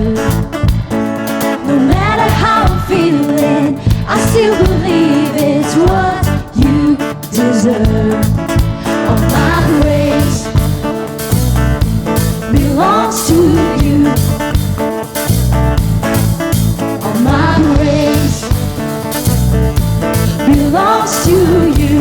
No matter how I'm feeling, I still believe it's what you deserve. All my grace belongs to you. All my grace belongs to you.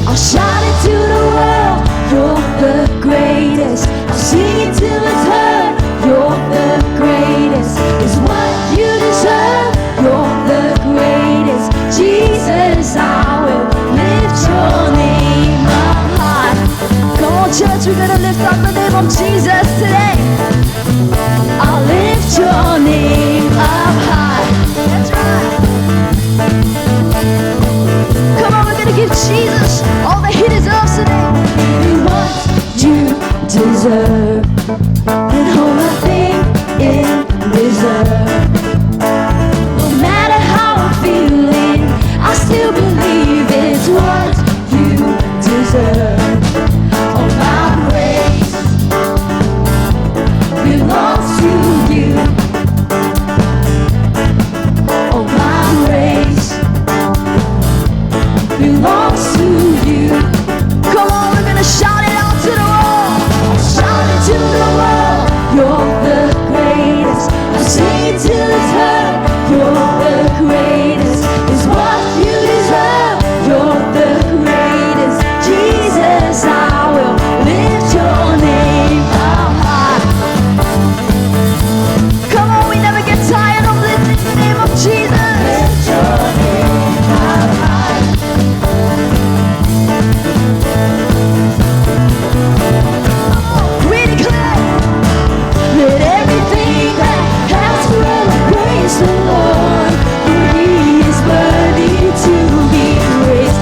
I'll shout it to the world, you're the greatest. I'll sing it till it's heard, you're the greatest. It's what you deserve, you're the greatest. Jesus, I will lift your name up high. Come on church, we're gonna lift up the name of Jesus today. I'll lift your name up high. That's right. Come on, we're gonna give Jesus all that he deserves today. Give you what you deserve, and all I think it deserve. No matter how I'm feeling, I still believe it's what you deserve. All my praise belongs to you. All my praise belongs to you. Come on, we're gonna shout it out to the world. Shout it to the world. You're the greatest. I'll sing it till it's heard. You're the greatest. It's what you deserve. You're the greatest. Jesus, I will lift your name up high. Come on, we never get tired of lifting the name of Jesus. Lift your name up high. We declare, let everything that has breath praise the Lord, for He is worthy to be praised.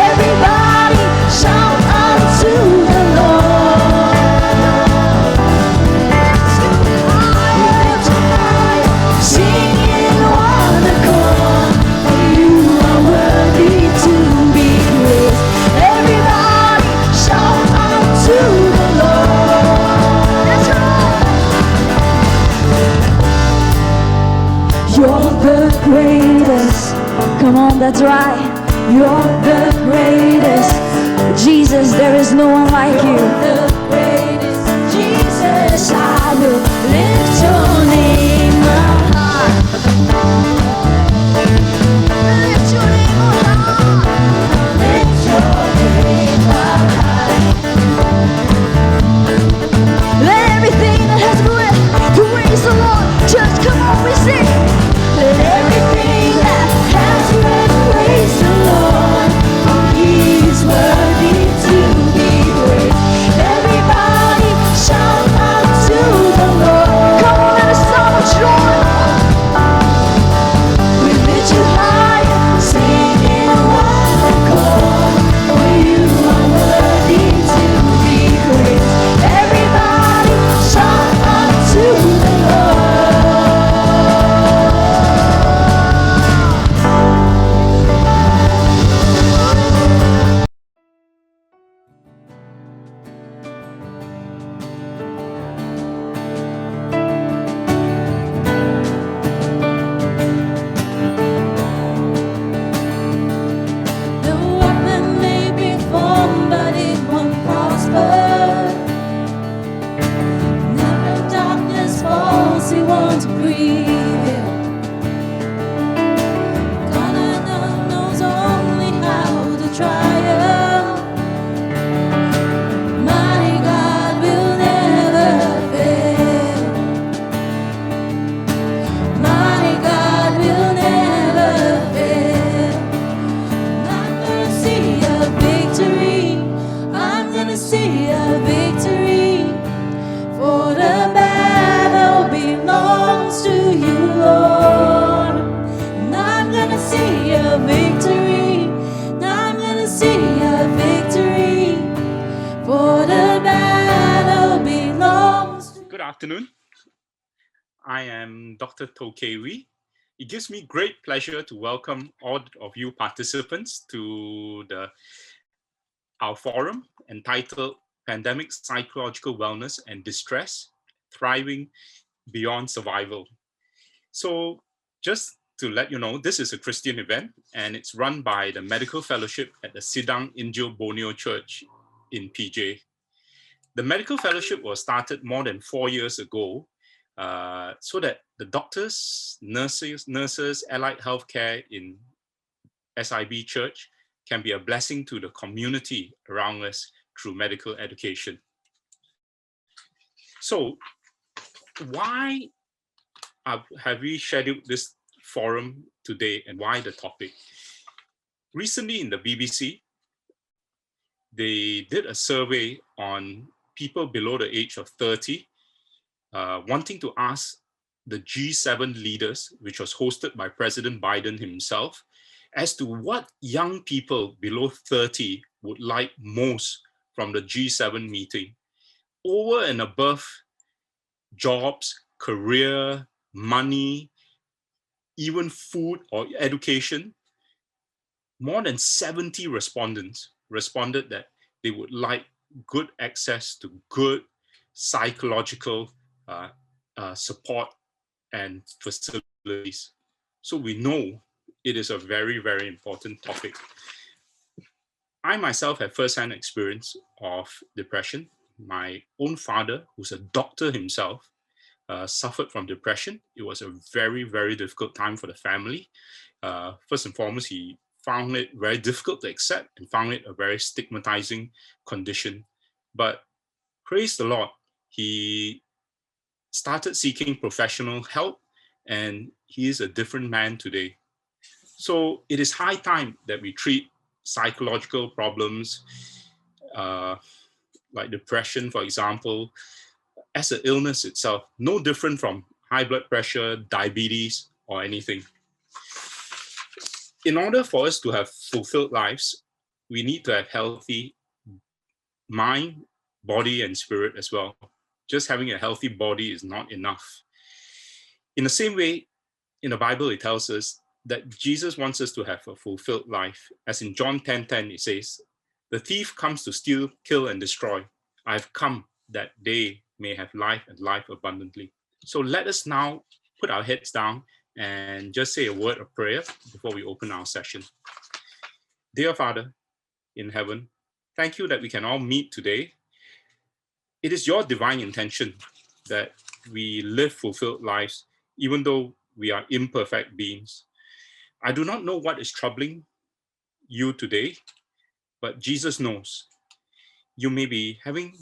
Everybody shout unto the Lord. We lift you high, sing in one accord, for you are worthy to be praised. Everybody shout unto the Lord. That's right. You're the greatest. Come on, that's right. You're the greatest. Jesus, there is no one like you. You're the greatest. Jesus, I will lift your name up high. Lift your name up high. Lift your name up high. Let everything that has breath praise the Lord. Just come on, we sing. Let everything that has breath praise the Lord, for He is worthy to be praised. Everybody shout out to the Lord. Come on, let us song of joy. We lift you higher, sing in one accord, for you are worthy to be praised. Everybody shout out to the Lord. The weapon may be formed, but it won't prosper. Never darkness falls, He won't prevail. God knows only how to triumph. My God will never fail. My God will never fail. I'm gonna see a victory. I'm gonna see a victory. For the battle belongs to you, Lord. And I'm gonna see a victory. I'm gonna see a victory. For the battle belongs to you. Good afternoon. I am Dr. Khay. It gives me great pleasure to welcome all of you participants to our forum entitled pandemic psychological wellness and distress, thriving beyond survival. So just to let you know, this is a Christian event and it's run by the Medical Fellowship at the Sidang Injil Borneo Church in PJ. The Medical Fellowship was started more than 4 years ago so that the doctors, nurses, allied healthcare in SIB Church can be a blessing to the community around us through medical education. So why have we scheduled this forum today and why the topic? Recently in the BBC, they did a survey on people below the age of 30, wanting to ask the G7 leaders, which was hosted by President Biden himself, as to what young people below 30 would like most from the G7 meeting, over and above jobs, career, money, even food or education. More than 70 respondents responded that they would like good access to good psychological support and facilities. So we know it is a very, very important topic. I myself have first-hand experience of depression. My own father, who's a doctor himself, suffered from depression. It was a very, very difficult time for the family. First and foremost, he found it very difficult to accept and found it a very stigmatizing condition. But praise the Lord, he started seeking professional help and he is a different man today. So it is high time that we treat psychological problems like depression, for example, as an illness itself, no different from high blood pressure, diabetes, or anything. In order for us to have fulfilled lives, we need to have healthy mind, body, and spirit as well. Just having a healthy body is not enough. In the same way, in the Bible, it tells us that Jesus wants us to have a fulfilled life. As in John 10:10, it says, "The thief comes to steal, kill, and destroy. I have come that they may have life and life abundantly." So let us now put our heads down and just say a word of prayer before we open our session. Dear Father in heaven, thank you that we can all meet today. It is your divine intention that we live fulfilled lives, even though we are imperfect beings. I do not know what is troubling you today, but Jesus knows. You may be having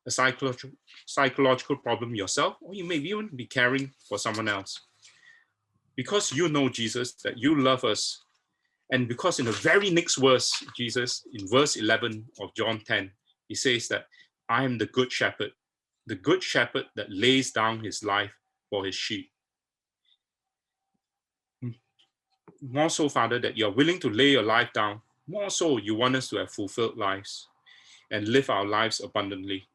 a psychological problem yourself, or you may even be caring for someone else. Because you know, Jesus, that you love us, and because in the very next verse, Jesus, in verse 11 of John 10, he says that I am the good shepherd that lays down his life for his sheep. More so, Father, that you're willing to lay your life down. More so, you want us to have fulfilled lives and live our lives abundantly.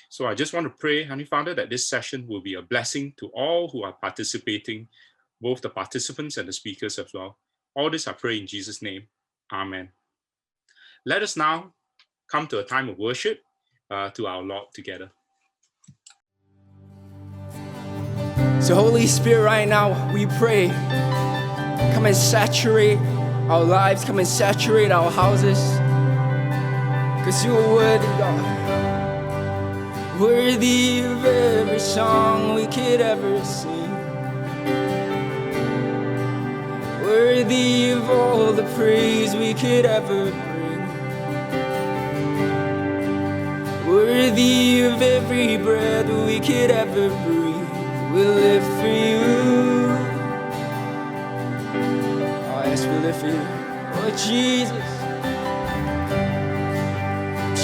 So I just want to pray, Honey Father, that this session will be a blessing to all who are participating, both the participants and the speakers as well. All this I pray in Jesus' name. Amen. Let us now come to a time of worship to our Lord together. So Holy Spirit, right now, we pray, come and saturate our lives, come and saturate our houses, because you are worthy, God. Worthy of every song we could ever sing, worthy of all the praise we could ever bring, worthy of every breath we could ever breathe. We'll live for you. Oh yes, we'll live for you. Oh Jesus,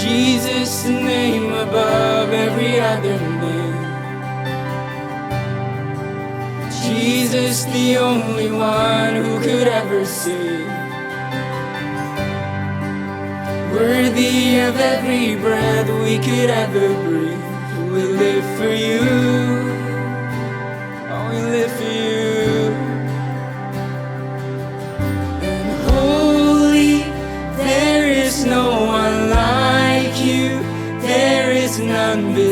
Jesus, the name above every other name. Jesus, the only one who could ever save. Worthy of every breath we could ever breathe. We'll live for you. Oh, we live for you. And holy, there is no one like you.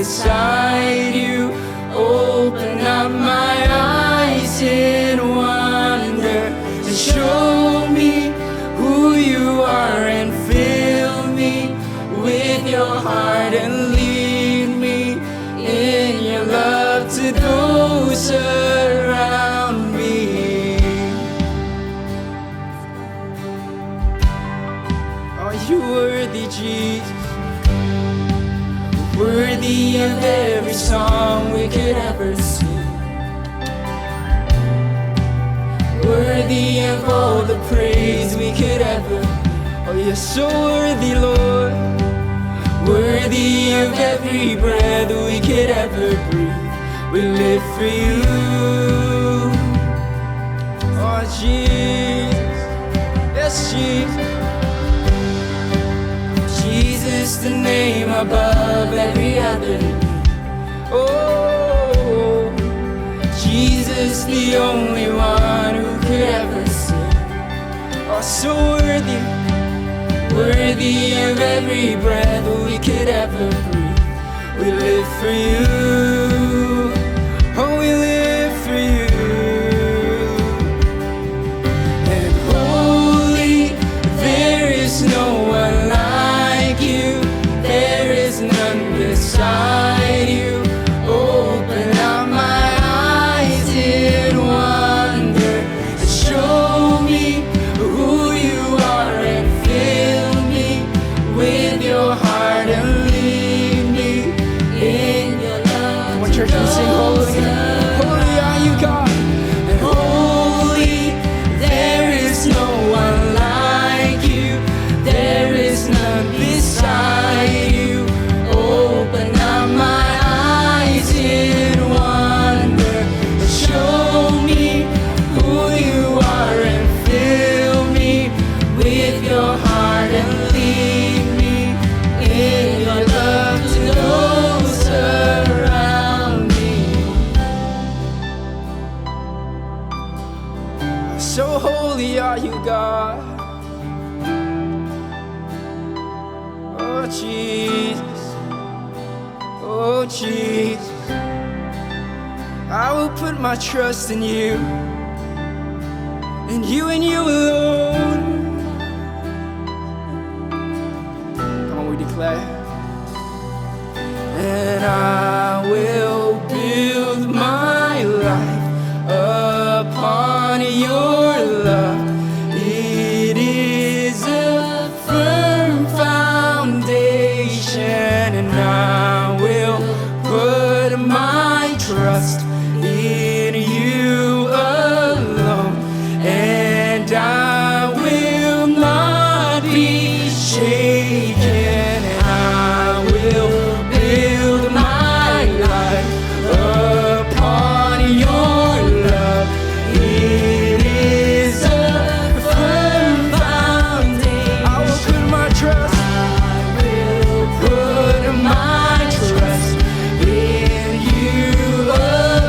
beside you. Open up my eyes in wonder and show me who you are, and fill me with your heart and lead me in your love to those around me. Are you worthy, Jesus? Worthy of every song we could ever sing. Worthy of all the praise we could ever. Oh, you're so worthy, Lord. Worthy of every breath we could ever breathe. We live for you. Oh, Jesus. Yes, Jesus. Jesus, the name above every other name. Oh, Jesus, the only one who could ever sing. Oh, so worthy, worthy of every breath we could ever breathe. We live for you. Oh, we live for you. And holy, there is no one like you. There is none beside you. Open up my eyes in wonder and show me who you are, and fill me with your heart and lead me in your love. Come on, church, let's sing holy. Holy are you, God. And holy, there is no one like you. There is none beside you. Open up my eyes in wonder and show me who you are, and fill me with your heart and lead me in your love to those around me. So holy are you, God. Oh, Jesus. Oh, Jesus. I will put my trust in you, and you alone. Come on, we declare. And I will build my life upon your love. It is a firm foundation, and I will put my trust in you alone, and I will not be shaken. And I will build my life upon your love. It is a firm foundation. I will put my trust. I will put my trust in you alone.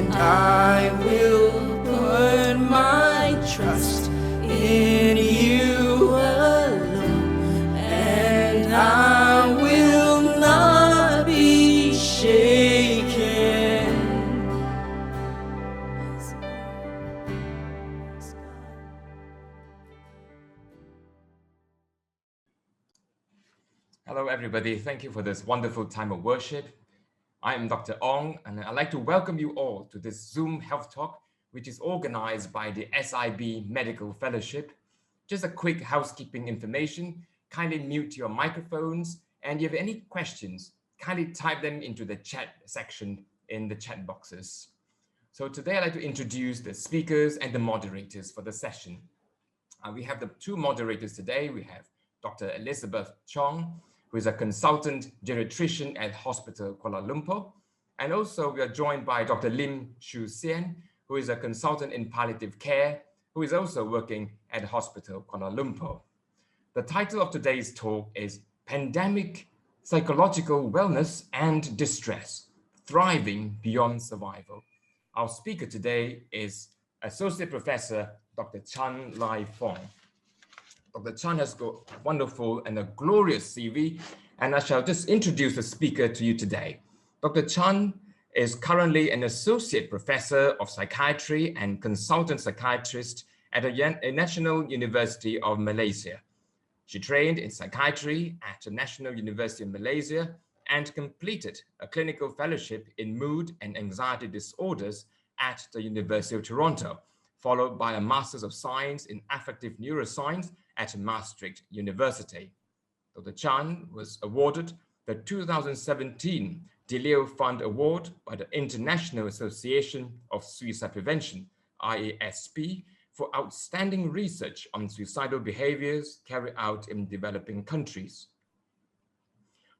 and I will put my trust in you alone, and I will not be shaken. Hello, everybody. Thank you for this wonderful time of worship. I am Dr. Ong, and I'd like to welcome you all to this Zoom Health Talk, which is organized by the SIB Medical Fellowship. Just a quick housekeeping information. Kindly mute your microphones, and if you have any questions, kindly type them into the chat section in the chat boxes. So today I'd like to introduce the speakers and the moderators for the session. We have the two moderators today. We have Dr. Elizabeth Chong, who is a consultant geriatrician at Hospital Kuala Lumpur. And also we are joined by Dr. Xian, who is a consultant in palliative care, who is also working at Hospital Kuala Lumpur. The title of today's talk is Pandemic Psychological Wellness and Distress, Thriving Beyond Survival. Our speaker today is Associate Professor Dr. Chan Lai Fong. Dr. Chan has got a wonderful and a glorious CV, and I shall just introduce the speaker to you today. Dr. Chan is currently an Associate Professor of Psychiatry and Consultant Psychiatrist at the National University of Malaysia. She trained in psychiatry at the National University of Malaysia and completed a clinical fellowship in mood and anxiety disorders at the University of Toronto, followed by a Masters of Science in Affective Neuroscience at Maastricht University. Dr. Chan was awarded the 2017 DeLeo Fund Award by the International Association of Suicide Prevention, IASP, for outstanding research on suicidal behaviors carried out in developing countries.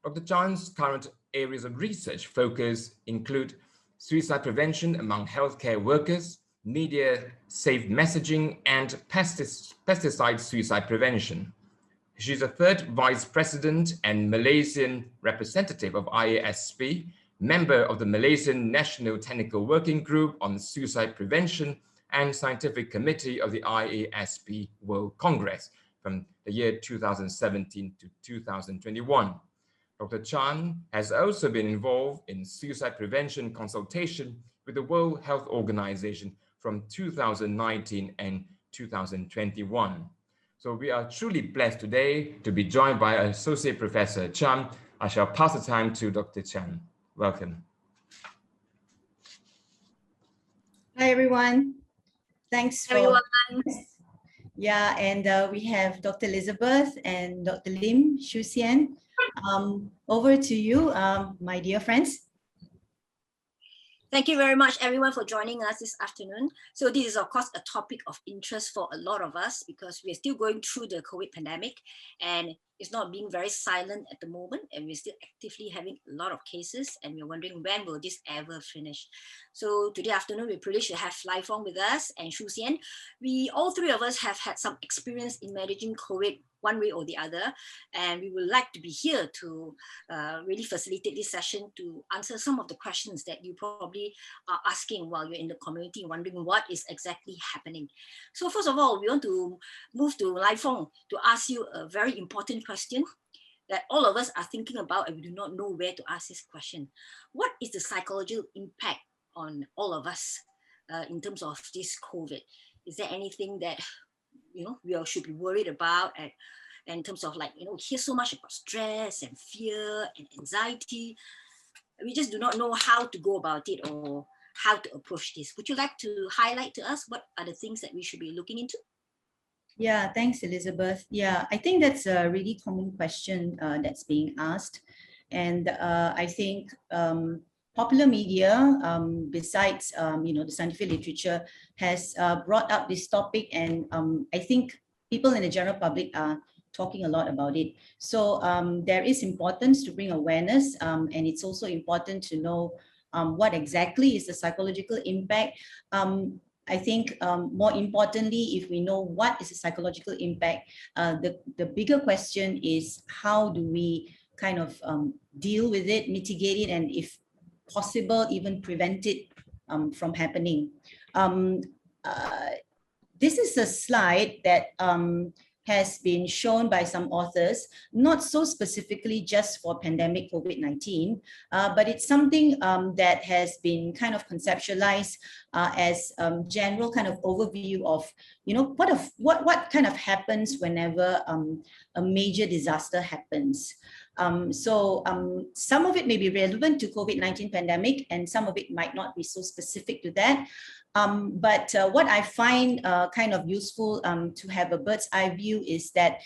Dr. Chan's current areas of research focus include suicide prevention among healthcare workers, media safe messaging, and pesticide suicide prevention. She's a third vice president and Malaysian representative of IASP, member of the Malaysian National Technical Working Group on Suicide Prevention and Scientific Committee of the IASP World Congress from the year 2017 to 2021. Dr. Chan has also been involved in suicide prevention consultation with the World Health Organization from 2019 and 2021. So we are truly blessed today to be joined by Associate Professor Chan. I shall pass the time to Dr. Chan. Welcome. Hi, everyone. Thanks for everyone. Yeah, and we have Dr. Elizabeth and Dr. Xian. Over to you, my dear friends. Thank you very much, everyone, for joining us this afternoon. So this is, of course, a topic of interest for a lot of us because we're still going through the COVID pandemic and it's not being very silent at the moment, and we're still actively having a lot of cases, and we're wondering when will this ever finish. So today afternoon, we're privileged to have Lai Fong with us and Xian. All three of us have had some experience in managing COVID one way or the other, and we would like to be here to really facilitate this session to answer some of the questions that you probably are asking while you're in the community, wondering what is exactly happening. So first of all, we want to move to Lai Fong to ask you a very important question that all of us are thinking about, and we do not know where to ask this question. What is the psychological impact on all of us in terms of this COVID? Is there anything that we all should be worried about and in terms of we hear so much about stress and fear and anxiety. We just do not know how to go about it or how to approach this. Would you like to highlight to us what are the things that we should be looking into? Yeah, thanks, Elizabeth. Yeah, I think that's a really common question that's being asked. And I think popular media, besides the scientific literature, has brought up this topic, and I think people in the general public are talking a lot about it. So there is importance to bring awareness, and it's also important to know what exactly is the psychological impact. I think more importantly, if we know what is the psychological impact, the bigger question is how do we kind of deal with it, mitigate it, and if possible, even prevent it from happening. This is a slide that has been shown by some authors, not so specifically just for pandemic COVID-19, but it's something that has been kind of conceptualized as general kind of overview of, you know, what kind of happens whenever a major disaster happens. Some of it may be relevant to COVID-19 pandemic, and some of it might not be so specific to that. But what I find kind of useful to have a bird's eye view is that,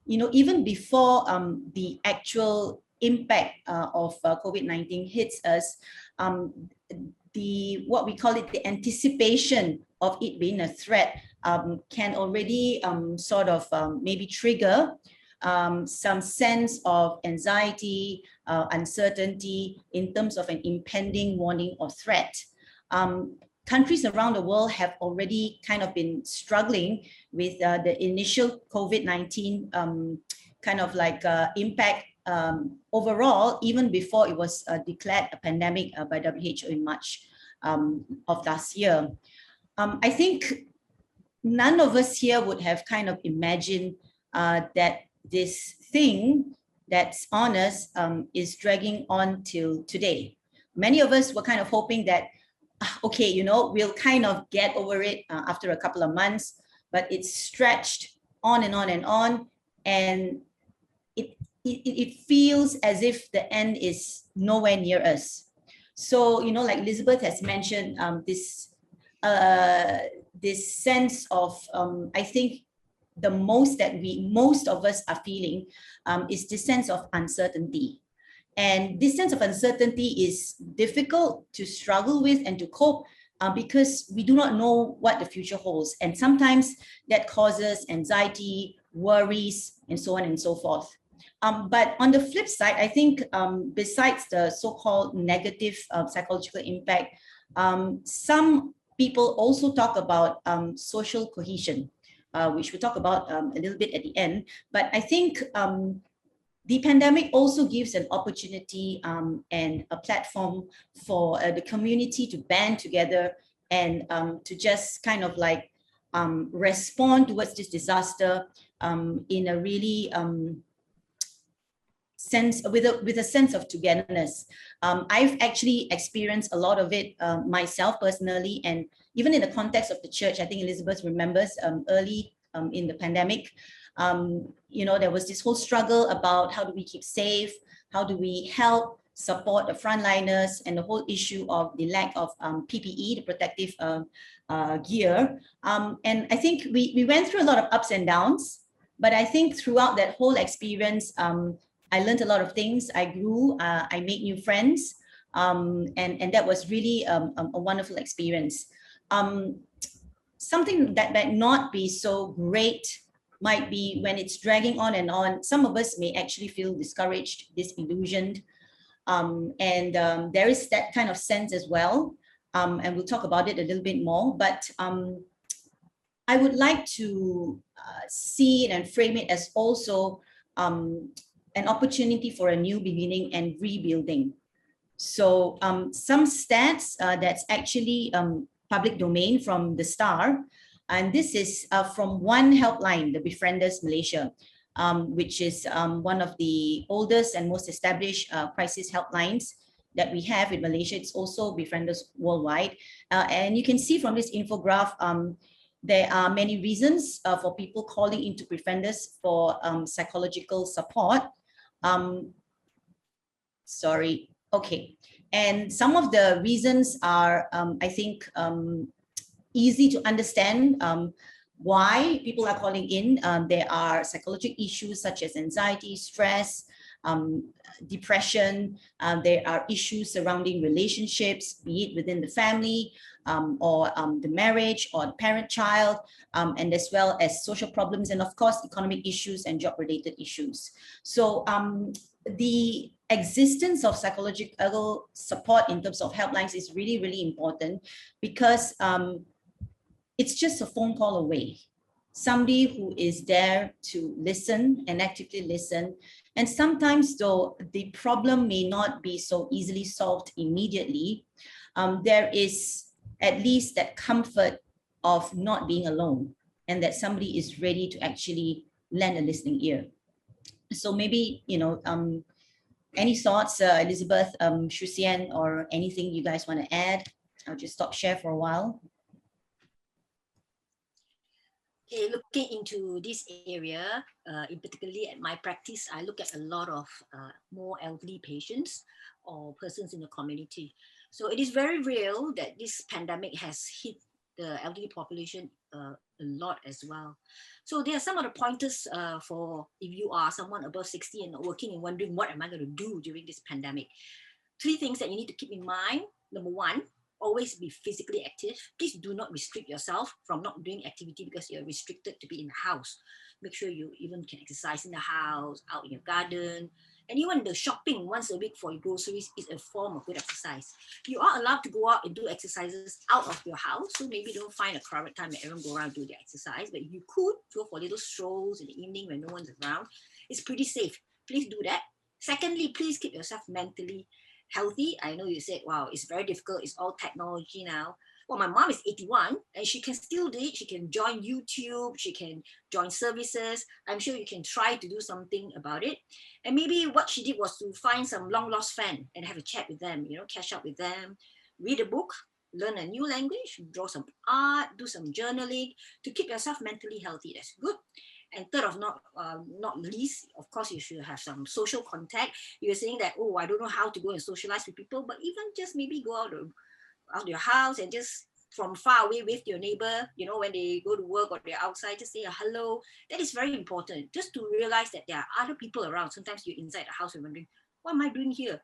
you know, even before the actual impact of COVID-19 hits us, what we call it, the anticipation of it being a threat can already sort of maybe trigger some sense of anxiety, uncertainty in terms of an impending warning or threat. Countries around the world have already kind of been struggling with the initial COVID-19 kind of like impact overall, even before it was declared a pandemic by WHO in March of last year. I think none of us here would have kind of imagined that this thing that's on us is dragging on till today. Many of us were kind of hoping that, okay, you know, we'll kind of get over it after a couple of months, but it's stretched on and on and on, and it feels as if the end is nowhere near us. So, you know, like Elizabeth has mentioned, this sense of, I think the most that most of us are feeling is this sense of uncertainty. And this sense of uncertainty is difficult to struggle with and to cope because we do not know what the future holds. And sometimes that causes anxiety, worries, and so on and so forth. But on the flip side, I think besides the so-called negative psychological impact, some people also talk about social cohesion, which we'll talk about a little bit at the end. But I think the pandemic also gives an opportunity and a platform for the community to band together and to just kind of like respond towards this disaster in a really with a sense of togetherness. I've actually experienced a lot of it myself personally, and even in the context of the church. I think Elizabeth remembers early in the pandemic, you know, there was this whole struggle about how do we keep safe, how do we help support the frontliners, and the whole issue of the lack of PPE, the protective gear. And I think we went through a lot of ups and downs, but I think throughout that whole experience, I learned a lot of things. I grew, I made new friends, and that was really a wonderful experience. Something that might not be so great might be when it's dragging on and on. Some of us may actually feel discouraged, disillusioned, and there is that kind of sense as well. And we'll talk about it a little bit more, but I would like to see it and frame it as also an opportunity for a new beginning and rebuilding. So some stats that's actually public domain from the Star, and this is from one helpline, the Befrienders Malaysia, which is one of the oldest and most established crisis helplines that we have in Malaysia. It's also Befrienders worldwide. And you can see from this infograph, there are many reasons for people calling into Befrienders for psychological support. Sorry, okay. And some of the reasons are, I think, easy to understand why people are calling in. There are psychological issues such as anxiety, stress, depression. There are issues surrounding relationships, be it within the family or the marriage or the parent-child, and as well as social problems, and of course, economic issues and job-related issues. So the existence of psychological support in terms of helplines is really, really important because it's just a phone call away. Somebody who is there to listen and actively listen. And sometimes though, the problem may not be so easily solved immediately, there is at least that comfort of not being alone, and that somebody is ready to actually lend a listening ear. So maybe, any thoughts, Elizabeth, Xian, or anything you guys want to add? I'll just stop share for a while. Okay, looking into this area, in particularly at my practice, I look at a lot of more elderly patients or persons in the community. So it is very real that this pandemic has hit the elderly population a lot as well. So there are some of the pointers for if you are someone above 60 and working and wondering, what am I going to do during this pandemic? 3 things that you need to keep in mind. Number 1, always be physically active. Please do not restrict yourself from not doing activity because you're restricted to be in the house. Make sure you even can exercise in the house, out in your garden, and even the shopping once a week for your groceries is a form of good exercise. You are allowed to go out and do exercises out of your house, so maybe don't find a crowded time that everyone go around and do their exercise, but you could go for little strolls in the evening when no one's around. It's pretty safe. Please do that. Secondly, please keep yourself mentally healthy. I know you said, wow, it's very difficult. It's all technology now. Well, my mom is 81 and she can still do it. She can join YouTube. She can join services. I'm sure you can try to do something about it. And maybe what she did was to find some long lost friend and have a chat with them, catch up with them, read a book, learn a new language, draw some art, do some journaling to keep yourself mentally healthy. That's good. And third of not least, of course, you should have some social contact. You're saying that, oh, I don't know how to go and socialize with people, but even just maybe go out of your house and just from far away with your neighbor, when they go to work or they're outside, just say a hello. That is very important, just to realize that there are other people around. Sometimes you're inside the house and wondering, what am I doing here?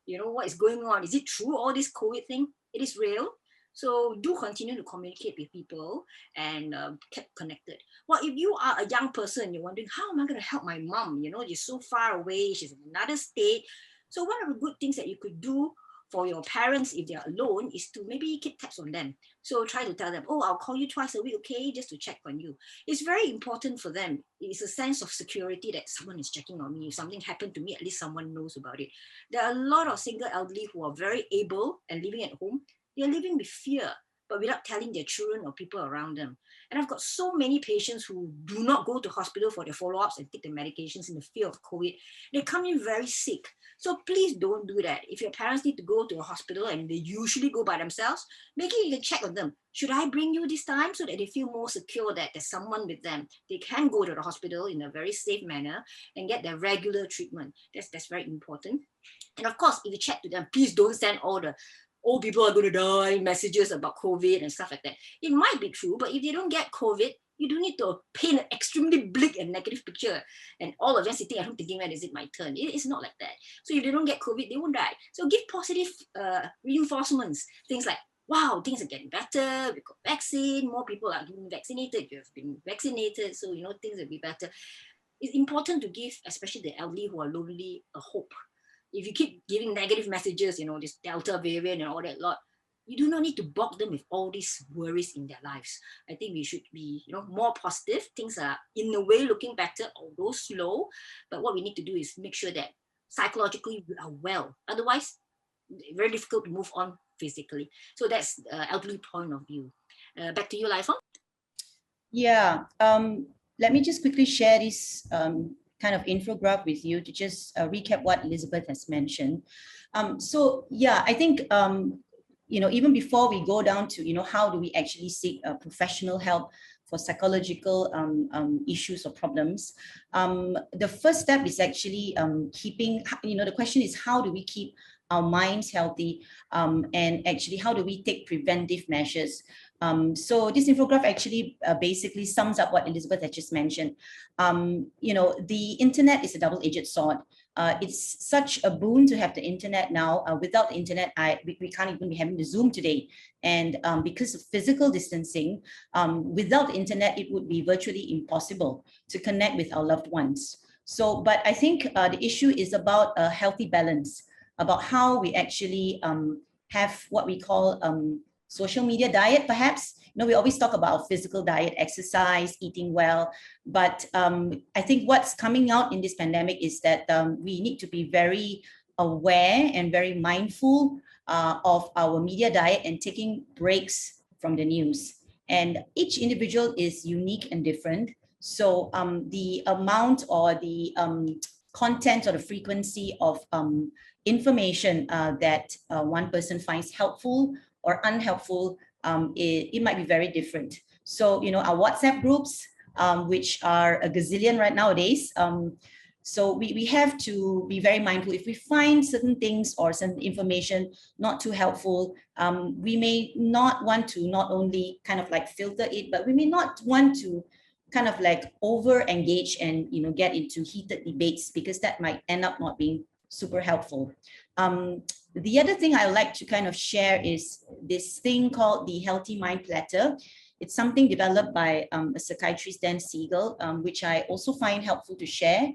What is going on? Is it true, all this COVID thing? It is real. So do continue to communicate with people and get connected. Well, if you are a young person, you're wondering, how am I going to help my mom? She's so far away, she's in another state. So one of the good things that you could do for your parents if they're alone is to maybe keep tabs on them. So try to tell them, oh, I'll call you twice a week, okay, just to check on you. It's very important for them. It's a sense of security that someone is checking on me. If something happened to me, at least someone knows about it. There are a lot of single elderly who are very able and living at home. They're living with fear, but without telling their children or people around them. And I've got so many patients who do not go to hospital for their follow-ups and take their medications in the fear of COVID. They come in very sick. So please don't do that. If your parents need to go to a hospital and they usually go by themselves, maybe you can check on them. Should I bring you this time, so that they feel more secure that there's someone with them? They can go to the hospital in a very safe manner and get their regular treatment. That's very important. And of course, if you chat to them, please don't send all the old people are going to die messages about COVID and stuff like that. It might be true, but if they don't get COVID, you don't need to paint an extremely bleak and negative picture and all of them sitting at home thinking, when is it my turn? It's not like that. So if they don't get COVID, they won't die. So give positive reinforcements, things like, wow, things are getting better, we got vaccine, more people are getting vaccinated, you have been vaccinated, so things will be better. It's important to give, especially the elderly who are lonely, a hope. If you keep giving negative messages, this Delta variant and all that lot, you do not need to bog them with all these worries in their lives. I think we should be, more positive. Things are in a way looking better, although slow. But what we need to do is make sure that psychologically we are well. Otherwise, very difficult to move on physically. So that's the elderly point of view. Back to you, Lai Fong. Yeah. Let me just quickly share this kind of infographic with you to just recap what Elizabeth has mentioned. So yeah, I think even before we go down to how do we actually seek professional help for psychological issues or problems, the first step is actually keeping, the question is, how do we keep our minds healthy, and actually how do we take preventive measures? So this infographic actually basically sums up what Elizabeth had just mentioned. The internet is a double-edged sword. It's such a boon to have the internet now. Without the internet, we can't even be having the Zoom today. And because of physical distancing, without the internet, it would be virtually impossible to connect with our loved ones. So, but I think the issue is about a healthy balance, about how we actually have what we call social media diet, perhaps. We always talk about physical diet, exercise, eating well, but I think what's coming out in this pandemic is that we need to be very aware and very mindful of our media diet and taking breaks from the news. And each individual is unique and different. So the amount or the content or the frequency of information that one person finds helpful or unhelpful, it might be very different. So, you know, our WhatsApp groups, which are a gazillion right nowadays, so we have to be very mindful. If we find certain things or some information not too helpful, we may not want to not only kind of like filter it, but we may not want to kind of like over engage and, you know, get into heated debates, because that might end up not being super helpful. The other thing I would like to kind of share is this thing called the Healthy Mind Platter. It's something developed by a psychiatrist, Dan Siegel, which I also find helpful to share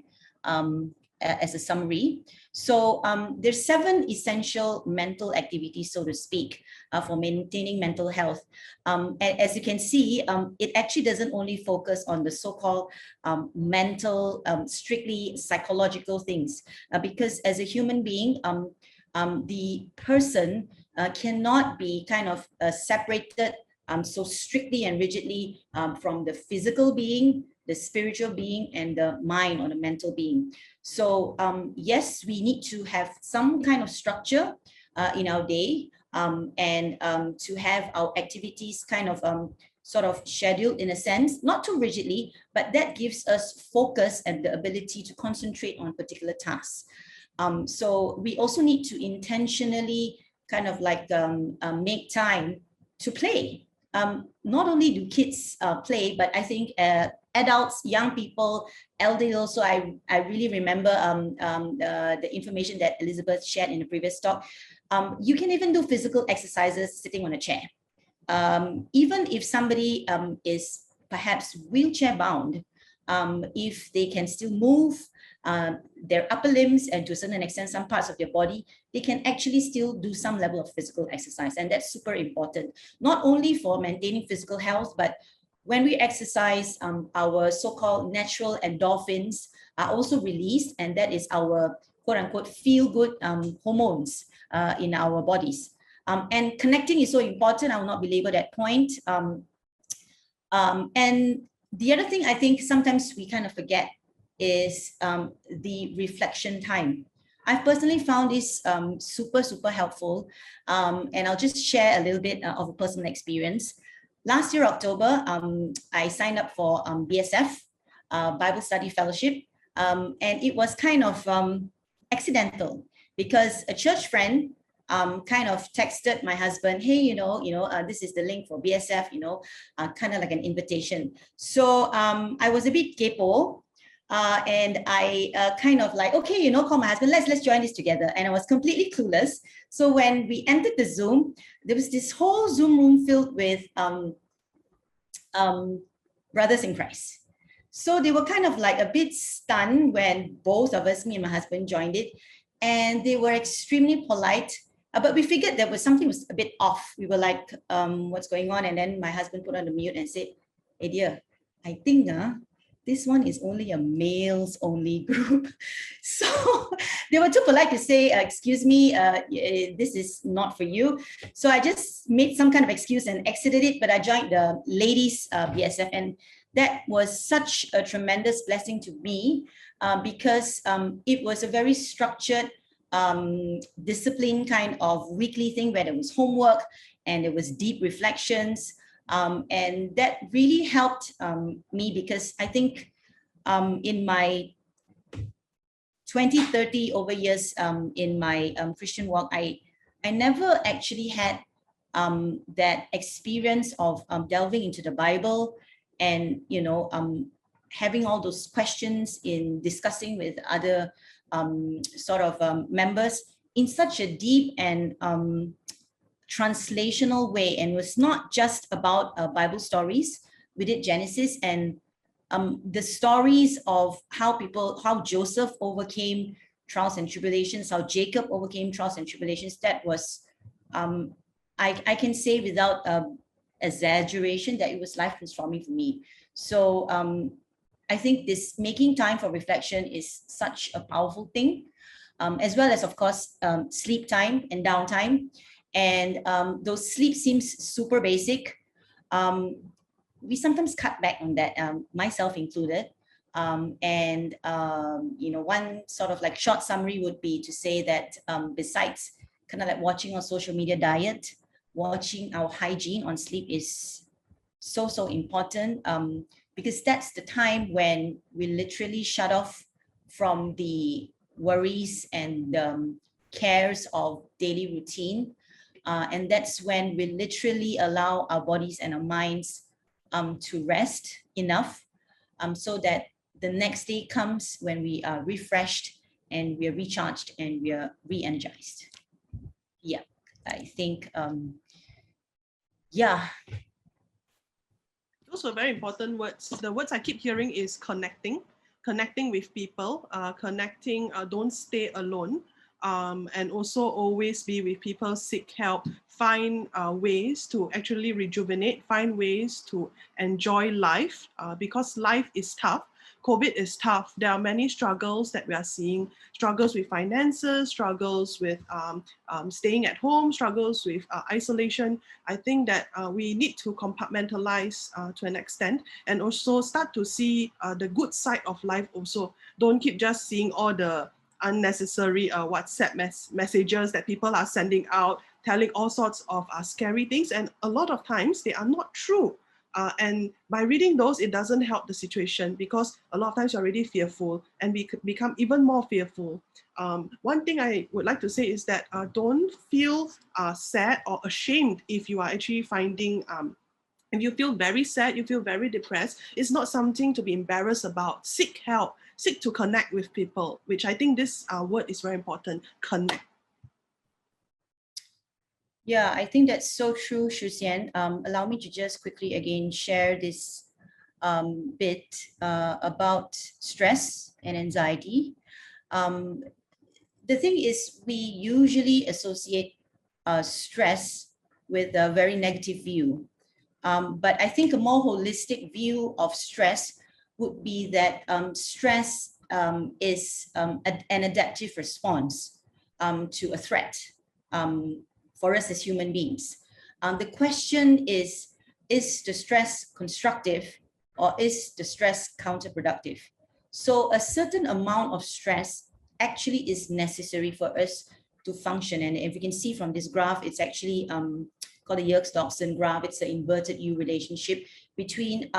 as a summary. So there's 7 essential mental activities, so to speak, for maintaining mental health. As you can see, it actually doesn't only focus on the so-called mental, strictly psychological things, because as a human being, the person cannot be kind of separated so strictly and rigidly from the physical being, the spiritual being, and the mind or the mental being. So yes, we need to have some kind of structure in our day, and to have our activities kind of sort of scheduled in a sense, not too rigidly, but that gives us focus and the ability to concentrate on particular tasks. So we also need to intentionally kind of like make time to play. Not only do kids play, but I think adults, young people, elderly also. I really remember the information that Elizabeth shared in the previous talk. You can even do physical exercises sitting on a chair. Even if somebody is perhaps wheelchair bound, if they can still move their upper limbs and to a certain extent some parts of their body, they can actually still do some level of physical exercise. And that's super important, not only for maintaining physical health, but when we exercise, our so-called natural endorphins are also released, and that is our quote-unquote feel-good hormones in our bodies. And connecting is so important. I will not belabor that point. And the other thing I think sometimes we kind of forget is the reflection time. I've personally found this super helpful, and I'll just share a little bit of a personal experience. Last year, October, I signed up for BSF, Bible Study Fellowship, and it was kind of accidental, because a church friend kind of texted my husband, hey, this is the link for BSF, kind of like an invitation. So I was a bit capo, and I kind of like, okay, call my husband, let's join this together. And I was completely clueless. So when we entered the Zoom, there was this whole Zoom room filled with brothers in Christ. So they were kind of like a bit stunned when both of us, me and my husband, joined it. And they were extremely polite. But we figured there was something was a bit off. We were like, what's going on? And then my husband put on the mute and said, hey dear, I think this one is only a males only group. So they were too polite to say, excuse me, this is not for you. So I just made some kind of excuse and exited it, but I joined the ladies BSF, and that was such a tremendous blessing to me because it was a very structured, discipline kind of weekly thing where there was homework and there was deep reflections. And that really helped me, because I think in my 20, 30 over years in my Christian walk, I never actually had that experience of delving into the Bible and, having all those questions in discussing with other members in such a deep and translational way. And it was not just about Bible stories. We did Genesis and the stories of how Joseph overcame trials and tribulations, how Jacob overcame trials and tribulations. That was, I can say without exaggeration, that it was life transforming for me. So I think this making time for reflection is such a powerful thing. as well as, of course, sleep time and downtime. And those sleep seems super basic. We sometimes cut back on that, myself included. One sort of like short summary would be to say that besides kind of like watching our social media diet, watching our hygiene on sleep is so important, because that's the time when we literally shut off from the worries and cares of daily routine. And that's when we literally allow our bodies and our minds to rest enough, so that the next day comes when we are refreshed and we are recharged and we are re-energized. Yeah, I think, yeah. Those are very important words. The words I keep hearing is connecting with people, don't stay alone, and also always be with people, seek help, find ways to actually rejuvenate, find ways to enjoy life, because life is tough. COVID is tough. There are many struggles that we are seeing, struggles with finances, struggles with staying at home, struggles with isolation. I think that we need to compartmentalize to an extent, and also start to see the good side of life also. Don't keep just seeing all the unnecessary WhatsApp messages that people are sending out, telling all sorts of scary things, and a lot of times they are not true. And by reading those, it doesn't help the situation, because a lot of times you're already fearful and we could become even more fearful. One thing I would like to say is that don't feel sad or ashamed if you are actually finding, if you feel very sad, you feel very depressed, it's not something to be embarrassed about. Seek help, seek to connect with people, which I think this word is very important, connect. Yeah, I think that's so true, Xian. Allow me to just quickly again share this bit about stress and anxiety. The thing is, we usually associate stress with a very negative view. But I think a more holistic view of stress would be that stress is an adaptive response to a threat. For us as human beings. The question is the stress constructive or is the stress counterproductive? So a certain amount of stress actually is necessary for us to function. And if you can see from this graph, it's actually called the Yerkes-Dodson graph. It's an inverted U relationship between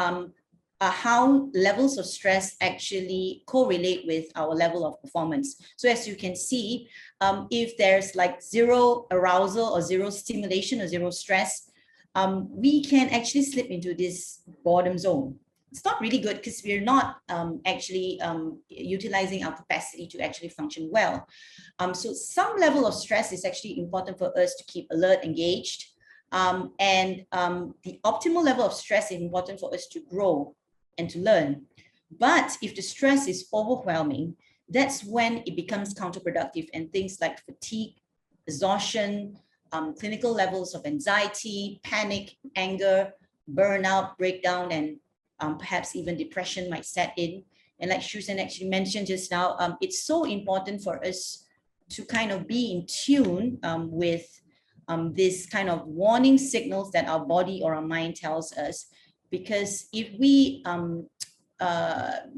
how levels of stress actually correlate with our level of performance. So as you can see, if there's like zero arousal or zero stimulation or zero stress, we can actually slip into this boredom zone. It's not really good because we're not actually utilizing our capacity to actually function well. So some level of stress is actually important for us to keep alert, engaged. And the optimal level of stress is important for us to grow and to learn. But if the stress is overwhelming, that's when it becomes counterproductive, and things like fatigue, exhaustion, clinical levels of anxiety, panic, anger, burnout, breakdown, and perhaps even depression might set in. And like Xian actually mentioned just now, it's so important for us to kind of be in tune with this kind of warning signals that our body or our mind tells us. Because if we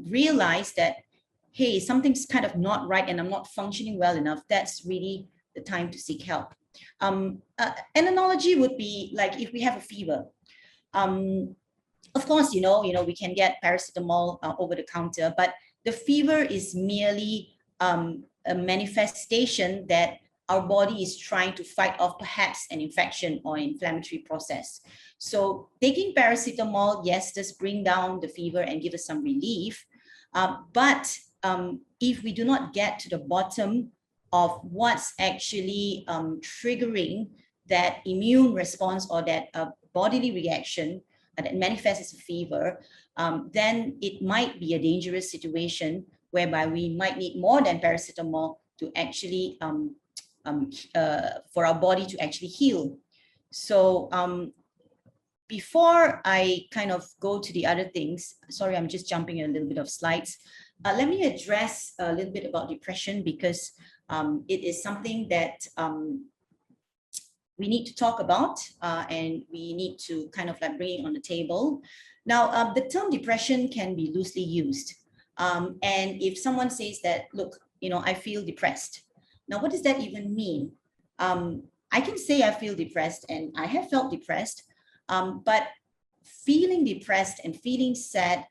realize that, hey, something's kind of not right and I'm not functioning well enough, that's really the time to seek help. An analogy would be like if we have a fever. Of course, we can get paracetamol over the counter, but the fever is merely a manifestation that our body is trying to fight off perhaps an infection or inflammatory process. So taking paracetamol, yes, does bring down the fever and give us some relief. But if we do not get to the bottom of what's actually triggering that immune response or that bodily reaction that manifests as a fever, then it might be a dangerous situation whereby we might need more than paracetamol to actually for our body to actually heal. So before I kind of go to the other things, sorry, I'm just jumping a little bit of slides. Let me address a little bit about depression, because It is something that we need to talk about, and we need to kind of like bring it on the table. Now, the term depression can be loosely used. And if someone says that, look, I feel depressed. Now, what does that even mean? I can say I feel depressed, and I have felt depressed, but feeling depressed and feeling sad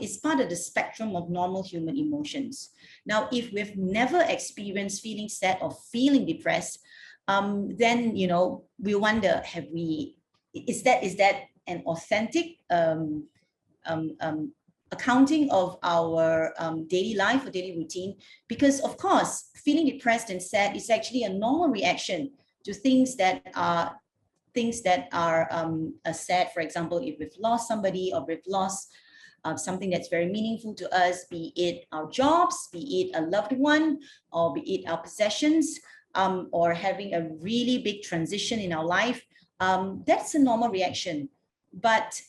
is part of the spectrum of normal human emotions. Now, if we've never experienced feeling sad or feeling depressed, then we wonder, is that an authentic accounting of our daily life or daily routine? Because of course, feeling depressed and sad is actually a normal reaction to things that are sad. For example, if we've lost somebody or we've lost something that's very meaningful to us, be it our jobs, be it a loved one, or be it our possessions, or having a really big transition in our life, that's a normal reaction. But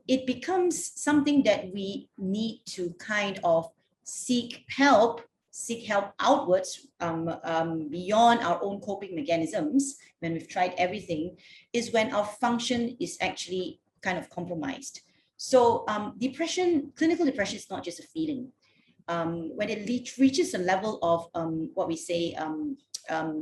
it becomes something that we need to kind of seek help outwards, beyond our own coping mechanisms. When we've tried everything, is when our function is actually kind of compromised. So clinical depression is not just a feeling. When it reaches a level of what we say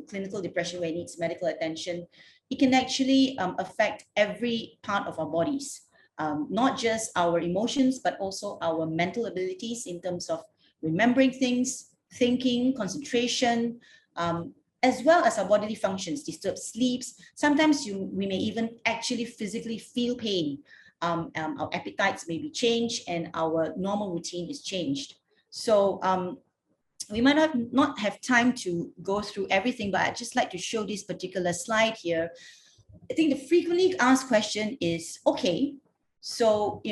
clinical depression, where it needs medical attention, it can actually affect every part of our bodies, not just our emotions, but also our mental abilities in terms of remembering things, thinking, concentration, as well as our bodily functions, disturbed sleeps. Sometimes we may even actually physically feel pain. Our appetites may be changed and our normal routine is changed. So we might not have time to go through everything, but I'd just like to show this particular slide here. I think the frequently asked question is, okay, so,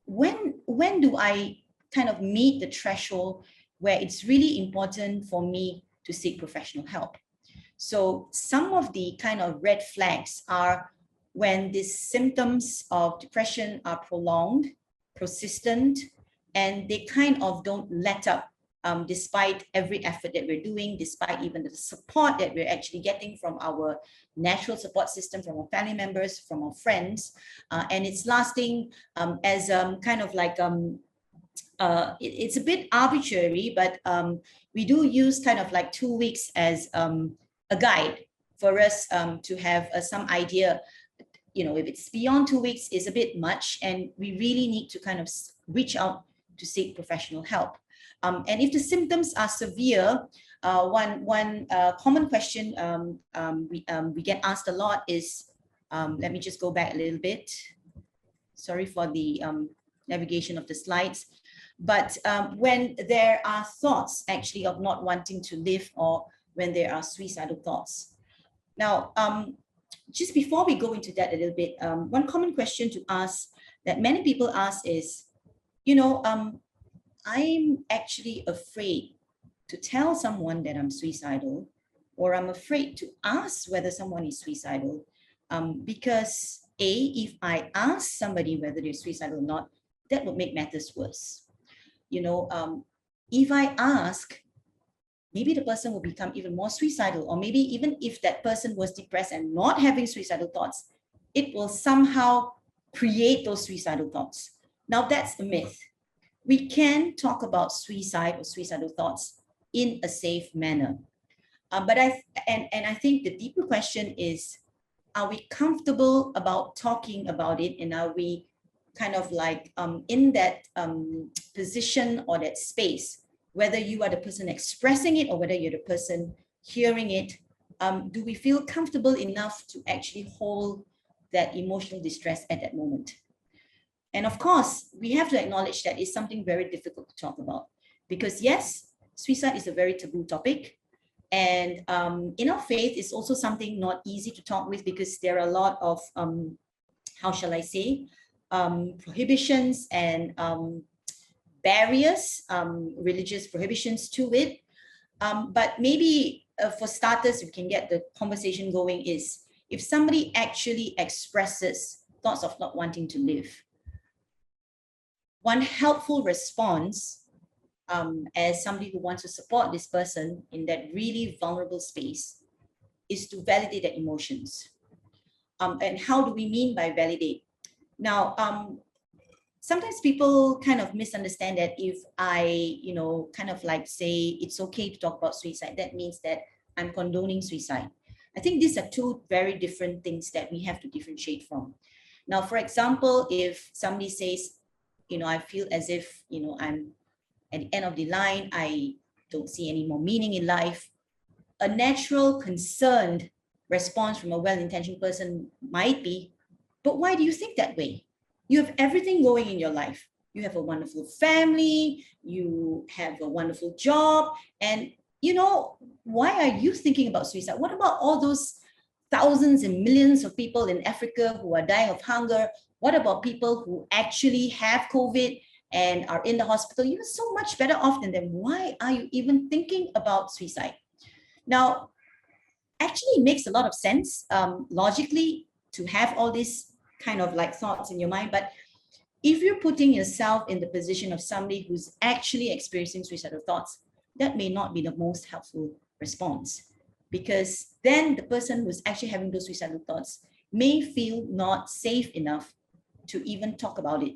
when do I kind of meet the threshold where it's really important for me to seek professional help? So some of the kind of red flags are when these symptoms of depression are prolonged, persistent, and they kind of don't let up, despite every effort that we're doing, despite even the support that we're actually getting from our natural support system, from our family members, from our friends. And it's lasting as kind of like, it's a bit arbitrary, but we do use kind of like 2 weeks as a guide for us to have some idea. If it's beyond 2 weeks, is a bit much, and we really need to kind of reach out to seek professional help. And if the symptoms are severe, one common question we get asked a lot is, let me just go back a little bit. Sorry for the navigation of the slides. But when there are thoughts actually of not wanting to live, or when there are suicidal thoughts. Now, just before we go into that a little bit, one common question to ask that many people ask is, I'm actually afraid to tell someone that I'm suicidal, or I'm afraid to ask whether someone is suicidal, because if I ask somebody whether they're suicidal or not, that would make matters worse. If I ask, maybe the person will become even more suicidal, or maybe even if that person was depressed and not having suicidal thoughts, it will somehow create those suicidal thoughts. Now, that's a myth. We can talk about suicide or suicidal thoughts in a safe manner. But I think the deeper question is, are we comfortable about talking about it, and are we kind of like in that position or that space, whether you are the person expressing it or whether you're the person hearing it, do we feel comfortable enough to actually hold that emotional distress at that moment? And of course, we have to acknowledge that it's something very difficult to talk about, because yes, suicide is a very taboo topic. And in our faith, it's also something not easy to talk with, because there are a lot of, how shall I say, prohibitions and barriers, religious prohibitions to it. But maybe for starters, we can get the conversation going is, if somebody actually expresses thoughts of not wanting to live, one helpful response as somebody who wants to support this person in that really vulnerable space is to validate their emotions. And how do we mean by validate? Now, sometimes people kind of misunderstand that if I, kind of like say it's okay to talk about suicide, that means that I'm condoning suicide. I think these are two very different things that we have to differentiate from. Now, for example, if somebody says, I feel as if, I'm at the end of the line, I don't see any more meaning in life, a natural, concerned response from a well-intentioned person might be, but why do you think that way? You have everything going in your life. You have a wonderful family, you have a wonderful job, and why are you thinking about suicide? What about all those thousands and millions of people in Africa who are dying of hunger? What about people who actually have COVID and are in the hospital? You're so much better off than them. Why are you even thinking about suicide? Now, actually it makes a lot of sense logically to have all these kind of like thoughts in your mind, but if you're putting yourself in the position of somebody who's actually experiencing suicidal thoughts, that may not be the most helpful response, because then the person who's actually having those suicidal thoughts may feel not safe enough to even talk about it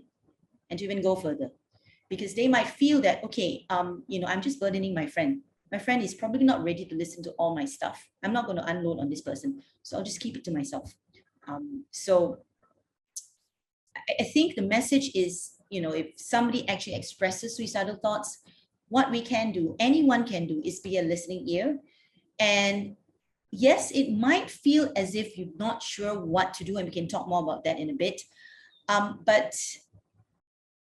and to even go further, because they might feel that, okay, I'm just burdening my friend. My friend is probably not ready to listen to all my stuff. I'm not going to unload on this person, so I'll just keep it to myself. So I think the message is, if somebody actually expresses suicidal thoughts, what we can do, anyone can do, is be a listening ear. And yes, it might feel as if you're not sure what to do, and we can talk more about that in a bit. But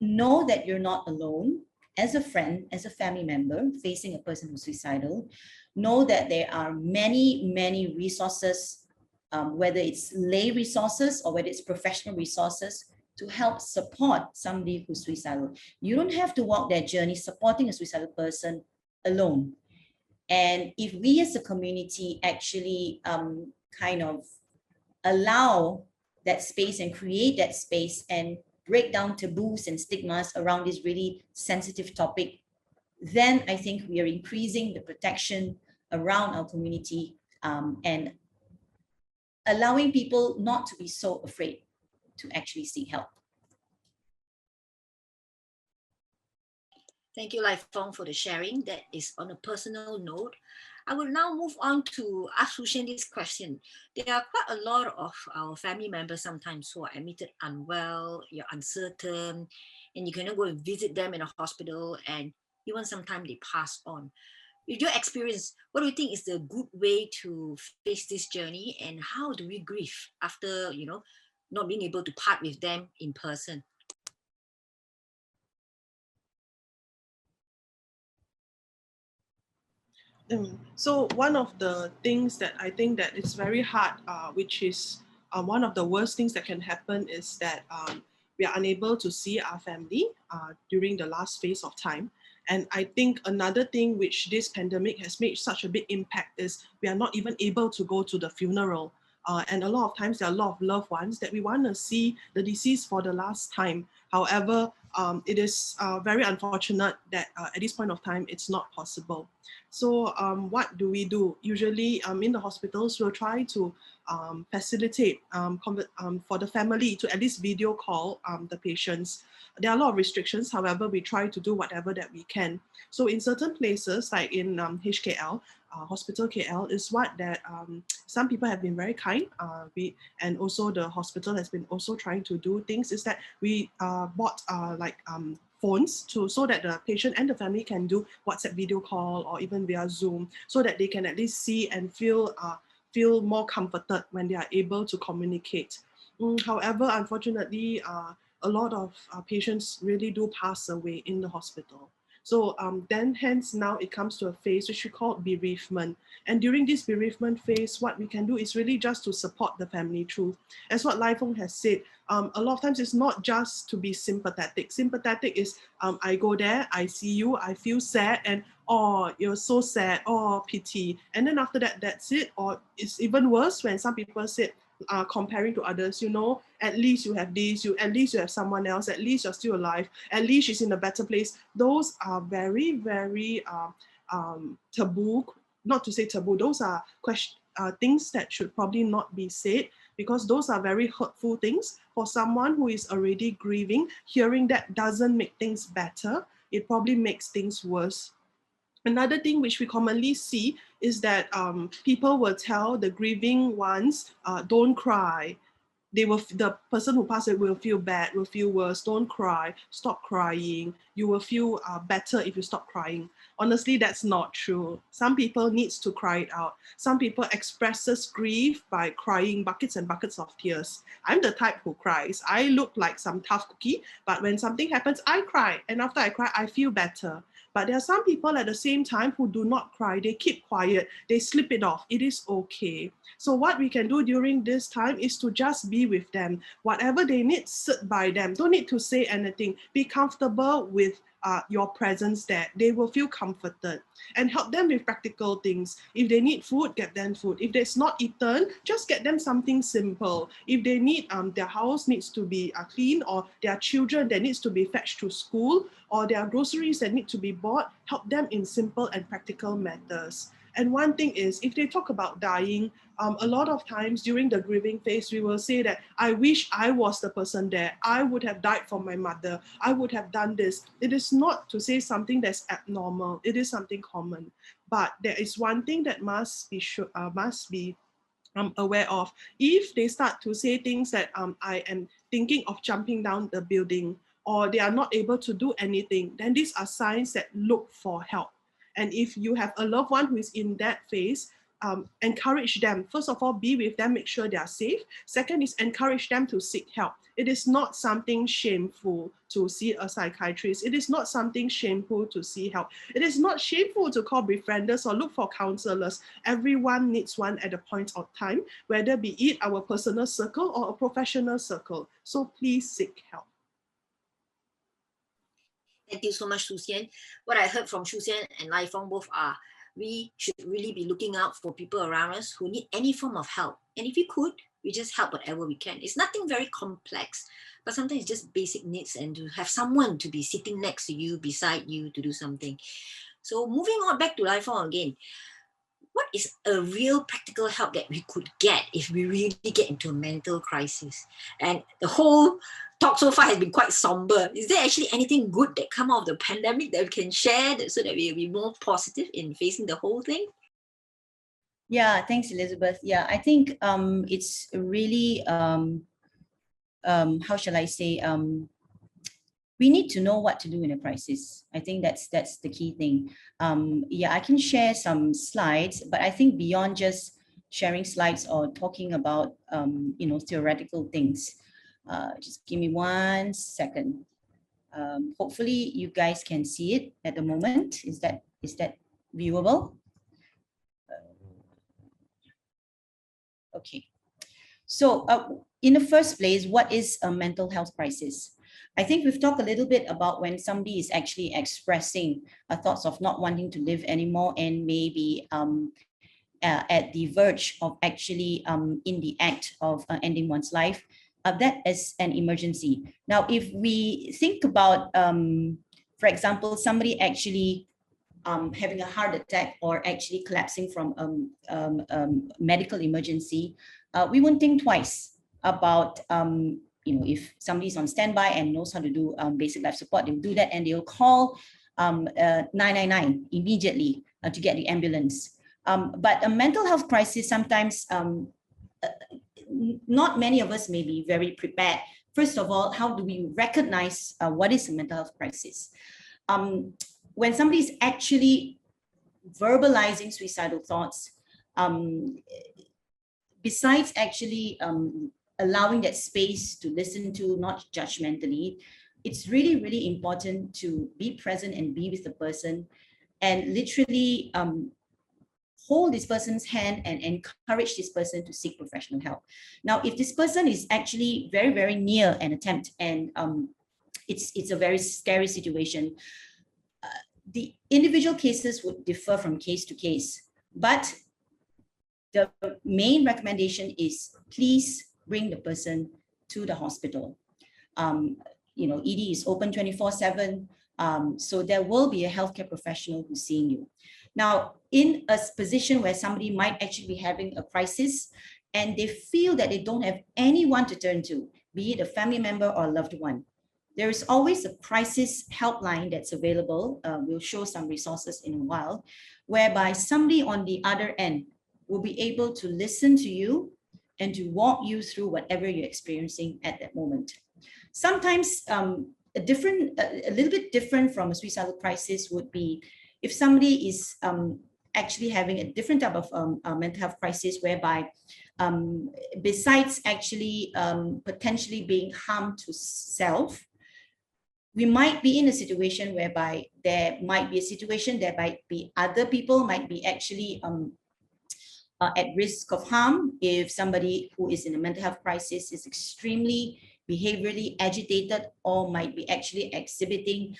know that you're not alone. As a friend, as a family member facing a person who's suicidal, know that there are many, many resources, whether it's lay resources or whether it's professional resources, to help support somebody who's suicidal. You don't have to walk that journey supporting a suicidal person alone. And if we as a community actually kind of allow that space and create that space and break down taboos and stigmas around this really sensitive topic, then I think we are increasing the protection around our community and allowing people not to be so afraid to actually seek help. Thank you, Lai Fong, for the sharing. That is on a personal note. I will now move on to ask Xian this question. There are quite a lot of our family members sometimes who are admitted unwell, you're uncertain, and you cannot go and visit them in a hospital, and even sometimes they pass on. With your experience, what do you think is the good way to face this journey, and how do we grieve after, not being able to part with them in person? So one of the things that I think that it's very hard, which is one of the worst things that can happen, is that we are unable to see our family during the last phase of time. And I think another thing which this pandemic has made such a big impact is we are not even able to go to the funeral. And a lot of times there are a lot of loved ones that we want to see the deceased for the last time. However, it is very unfortunate that at this point of time, it's not possible. So what do we do? Usually in the hospitals, we'll try to facilitate for the family to at least video call the patients. There are a lot of restrictions, however, we try to do whatever that we can. So in certain places, like in HKL, Hospital KL, is what that some people have been very kind. And also the hospital has been also trying to do things, is that we bought phones so that the patient and the family can do WhatsApp video call or even via Zoom, so that they can at least see and feel more comforted when they are able to communicate. However, unfortunately, a lot of patients really do pass away in the hospital. So then hence now it comes to a phase which we call bereavement. And during this bereavement phase, what we can do is really just to support the family through. As what Lai Fong has said, a lot of times it's not just to be sympathetic. Sympathetic is I go there, I see you, I feel sad, and oh, you're so sad, oh, pity. And then after that, that's it. Or it's even worse when some people say, comparing to others. You know, at least you have this, at least you have someone else, at least you're still alive, at least she's in a better place. Those are very, very taboo, not to say taboo, those are things that should probably not be said, because those are very hurtful things for someone who is already grieving. Hearing that doesn't make things better, it probably makes things worse. Another thing which we commonly see is that people will tell the grieving ones, don't cry. The person who passed away will feel bad, will feel worse. Don't cry, stop crying. You will feel better if you stop crying. Honestly, that's not true. Some people needs to cry it out. Some people expresses grief by crying buckets and buckets of tears. I'm the type who cries. I look like some tough cookie, but when something happens, I cry. And after I cry, I feel better. But there are some people at the same time who do not cry. They keep quiet. They slip it off. It is okay. So what we can do during this time is to just be with them. Whatever they need, sit by them. Don't need to say anything. Be comfortable with your presence there. They will feel comforted, and help them with practical things. If they need food, get them food. If it's not eaten, just get them something simple. If they need their house needs to be clean, or their children that needs to be fetched to school, or their groceries that need to be bought, help them in simple and practical matters. And one thing is, if they talk about dying, a lot of times during the grieving phase, we will say that, I wish I was the person there. I would have died for my mother. I would have done this. It is not to say something that's abnormal. It is something common. But there is one thing that must be aware of. If they start to say things that I am thinking of jumping down the building, or they are not able to do anything, then these are signs that look for help. And if you have a loved one who is in that phase, encourage them. First of all, be with them, make sure they are safe. Second is encourage them to seek help. It is not something shameful to see a psychiatrist. It is not something shameful to see help. It is not shameful to call befrienders or look for counselors. Everyone needs one at a point of time, whether be it our personal circle or a professional circle. So please seek help. Thank you so much, Xian. What I heard from Xian and Lai Fong both are, we should really be looking out for people around us who need any form of help. And if we could, we just help whatever we can. It's nothing very complex, but sometimes it's just basic needs, and to have someone to be sitting next to you, beside you, to do something. So moving on back to Lai Fong again, what is a real practical help that we could get if we really get into a mental crisis? And the whole talk so far has been quite somber. Is there actually anything good that come out of the pandemic that we can share so that we'll be more positive in facing the whole thing? Yeah, thanks, Elizabeth. Yeah, I think it's really, how shall I say, we need to know what to do in a crisis. I think that's the key thing. Yeah, I can share some slides, but I think beyond just sharing slides or talking about theoretical things, just give me 1 second. Hopefully you guys can see it at the moment. Is that viewable? Okay. So in the first place, what is a mental health crisis? I think we've talked a little bit about when somebody is actually expressing thoughts of not wanting to live anymore, and maybe at the verge of actually in the act of ending one's life. That is an emergency. Now, if we think about, for example, somebody actually having a heart attack or actually collapsing from medical emergency, we won't think twice about if somebody's on standby and knows how to do basic life support, they'll do that, and they'll call 999 immediately to get the ambulance. But a mental health crisis, sometimes not many of us may be very prepared. First of all, how do we recognize what is a mental health crisis? When somebody's actually verbalizing suicidal thoughts, besides actually allowing that space to listen to, not judgmentally, it's really, really important to be present and be with the person, and literally hold this person's hand and encourage this person to seek professional help. Now, if this person is actually very, very near an attempt, and it's a very scary situation, the individual cases would differ from case to case, but the main recommendation is please bring the person to the hospital. ED is open 24/7. So there will be a healthcare professional who's seeing you. Now, in a position where somebody might actually be having a crisis and they feel that they don't have anyone to turn to, be it a family member or a loved one, there is always a crisis helpline that's available. We'll show some resources in a while, whereby somebody on the other end will be able to listen to you and to walk you through whatever you're experiencing at that moment. Sometimes a little bit different from a suicidal crisis would be if somebody is actually having a different type of mental health crisis, whereby besides actually potentially being harm to self, we might be in a situation whereby there might be a situation that might be other people might be actually at risk of harm if somebody who is in a mental health crisis is extremely behaviorally agitated or might be actually exhibiting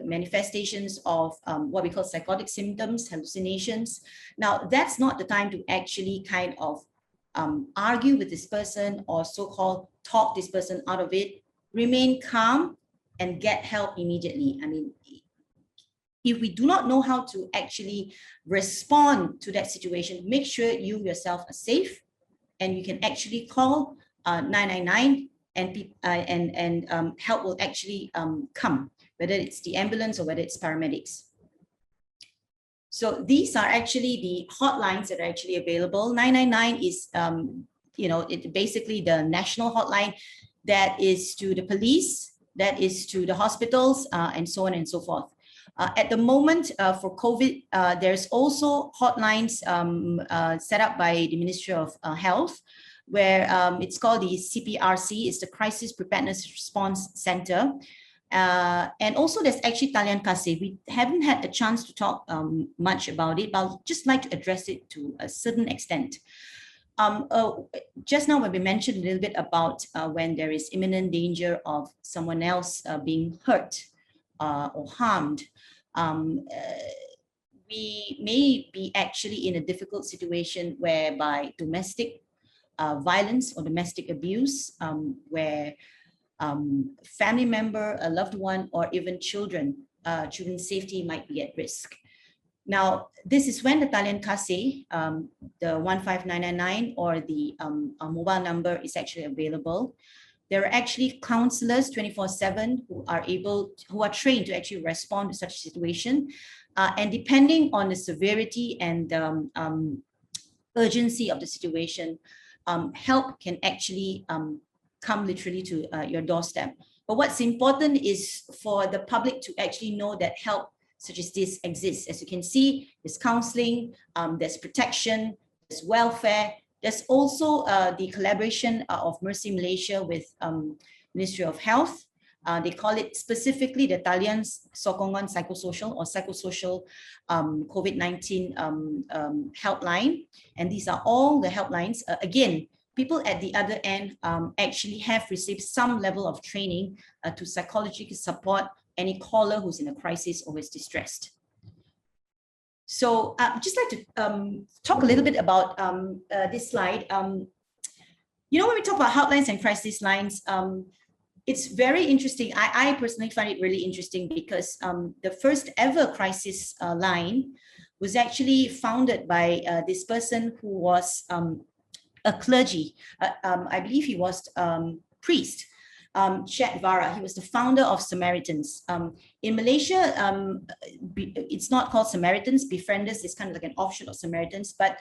manifestations of what we call psychotic symptoms, hallucinations. Now, that's not the time to actually kind of argue with this person or so-called talk this person out of it. Remain calm and get help immediately. I mean, if we do not know how to actually respond to that situation, make sure you yourself are safe, and you can actually call 999 and help will actually come, whether it's the ambulance or whether it's paramedics. So these are actually the hotlines that are actually available. 999 is, basically the national hotline that is to the police, that is to the hospitals, and so on and so forth. At the moment, for COVID, there's also hotlines set up by the Ministry of Health, where it's called the CPRC, it's the Crisis Preparedness Response Center. And also there's actually Talian Kasih. We haven't had a chance to talk much about it, but I'll just like to address it to a certain extent. Just now when we mentioned a little bit about when there is imminent danger of someone else being hurt or harmed, we may be actually in a difficult situation whereby domestic violence or domestic abuse, where family member, a loved one, or even children's safety might be at risk. Now, this is when the Talian Kasih, the 15999 or the mobile number is actually available. There are actually counselors 24/7 who are trained to actually respond to such a situation. And depending on the severity and urgency of the situation, help can actually come literally to your doorstep. But what's important is for the public to actually know that help such as this exists. As you can see, there's counseling, there's protection, there's welfare. There's also the collaboration of Mercy Malaysia with Ministry of Health. They call it specifically the Talian Sokongan Psychosocial or Psychosocial COVID-19 helpline. And these are all the helplines. Again, people at the other end actually have received some level of training to psychologically support any caller who's in a crisis or is distressed. So I'd just like to talk a little bit about this slide. When we talk about hotlines and crisis lines, it's very interesting. I personally find it really interesting because the first ever crisis line was actually founded by this person who was a clergy. I believe he was priest. Chet Vara. He was the founder of Samaritans. In Malaysia, it's not called Samaritans. Befrienders is kind of like an offshoot of Samaritans, but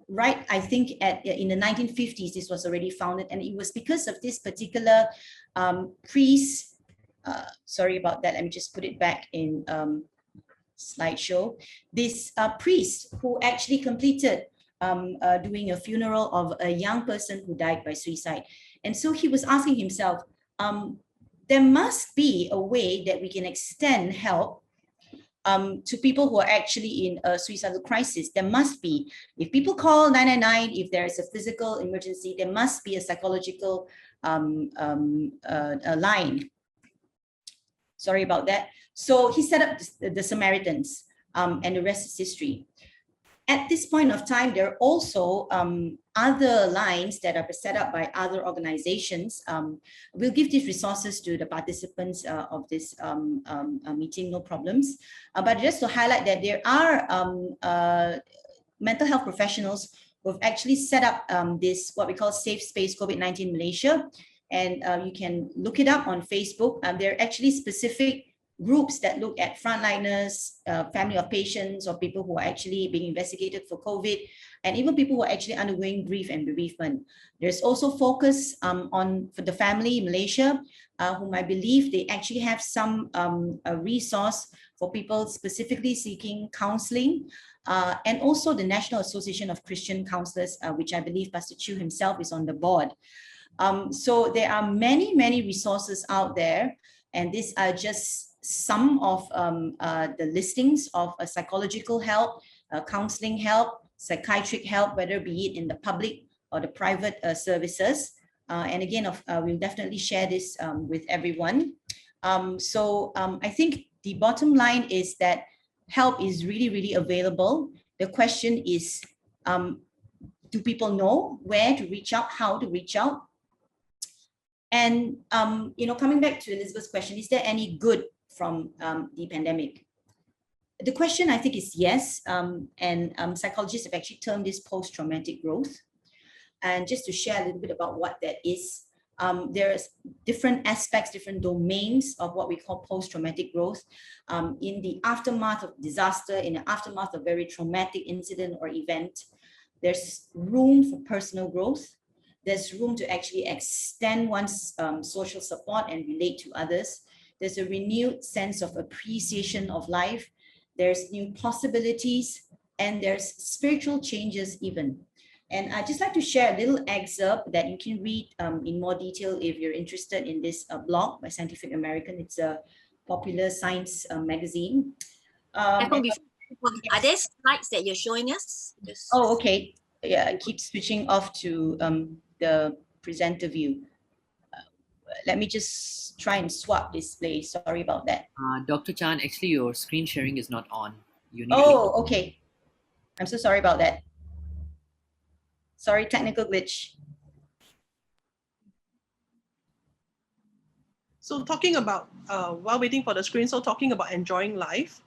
right, I think in the 1950s, this was already founded, and it was because of this particular priest. Sorry about that. Let me just put it back in slideshow. This priest who actually completed doing a funeral of a young person who died by suicide. And so he was asking himself, there must be a way that we can extend help to people who are actually in a suicidal crisis. There must be. If people call 999, if there is a physical emergency, there must be a psychological line. Sorry about that. So he set up the Samaritans, and the rest is history. At this point of time, there are also other lines that are set up by other organizations. We'll give these resources to the participants of this meeting, no problems. But just to highlight that there are mental health professionals who have actually set up this, what we call Safe Space COVID-19 Malaysia. And you can look it up on Facebook. There are actually specific groups that look at frontliners, family of patients, or people who are actually being investigated for COVID, and even people who are actually undergoing grief and bereavement. There's also focus on for the family in Malaysia, whom I believe they actually have some a resource for people specifically seeking counseling, and also the National Association of Christian Counselors, which I believe Pastor Chew himself is on the board. So there are many, many resources out there, and these are just some of the listings of psychological help, counseling help, psychiatric help, whether be it in the public or the private services. And again, we'll definitely share this with everyone. I think the bottom line is that help is really, really available. The question is, do people know where to reach out, how to reach out? And, coming back to Elizabeth's question, is there any good from the pandemic? The question, I think, is yes. And psychologists have actually termed this post-traumatic growth. And just to share a little bit about what that is, there's different aspects, different domains of what we call post-traumatic growth. In the aftermath of disaster, in the aftermath of very traumatic incident or event, there's room for personal growth. There's room to actually extend one's social support and relate to others. There's a renewed sense of appreciation of life. There's new possibilities, and there's spiritual changes even. And I'd just like to share a little excerpt that you can read in more detail if you're interested in this blog by Scientific American. It's a popular science magazine. Are there slides that you're showing us? Oh, okay. Yeah, I keep switching off to the presenter view. Let me just try and swap display. Sorry about that. Dr. Chan, actually your screen sharing is not on. You need okay. I'm so sorry about that. Sorry, technical glitch. So talking about, while waiting for the screen, so talking about enjoying life,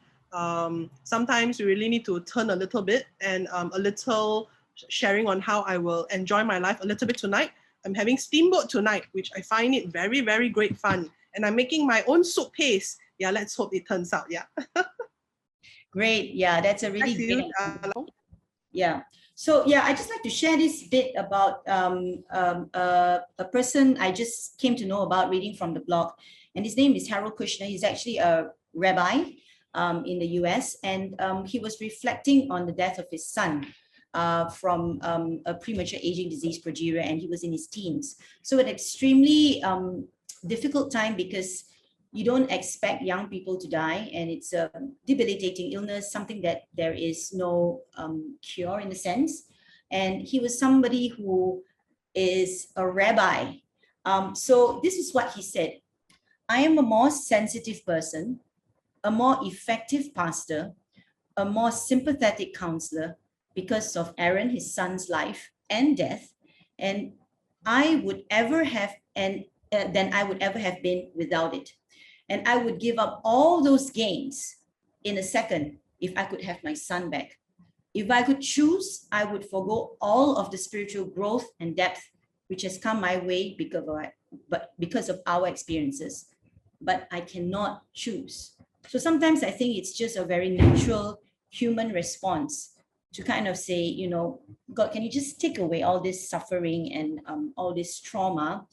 sometimes you really need to turn a little bit, and a little sharing on how I will enjoy my life a little bit tonight. I'm having steamboat tonight, which I find it very, very great fun. And I'm making my own soup paste. Yeah, let's hope it turns out. Yeah. Great. Yeah, that's a really great. Yeah. So yeah, I just like to share this bit about a person I just came to know about reading from the blog. And his name is Harold Kushner. He's actually a rabbi in the US. And he was reflecting on the death of his son. From a premature aging disease, progeria, and he was in his teens. So an extremely difficult time, because you don't expect young people to die, and it's a debilitating illness, something that there is no cure in a sense. And he was somebody who is a rabbi. So this is what he said: I am a more sensitive person, a more effective pastor, a more sympathetic counselor, because of Aaron, his son's life and death, and I would ever have, than I would ever have been without it. And I would give up all those gains in a second if I could have my son back. If I could choose, I would forgo all of the spiritual growth and depth which has come my way because of our experiences. But I cannot choose. So sometimes I think it's just a very natural human response to kind of say, God, can you just take away all this suffering and all this trauma?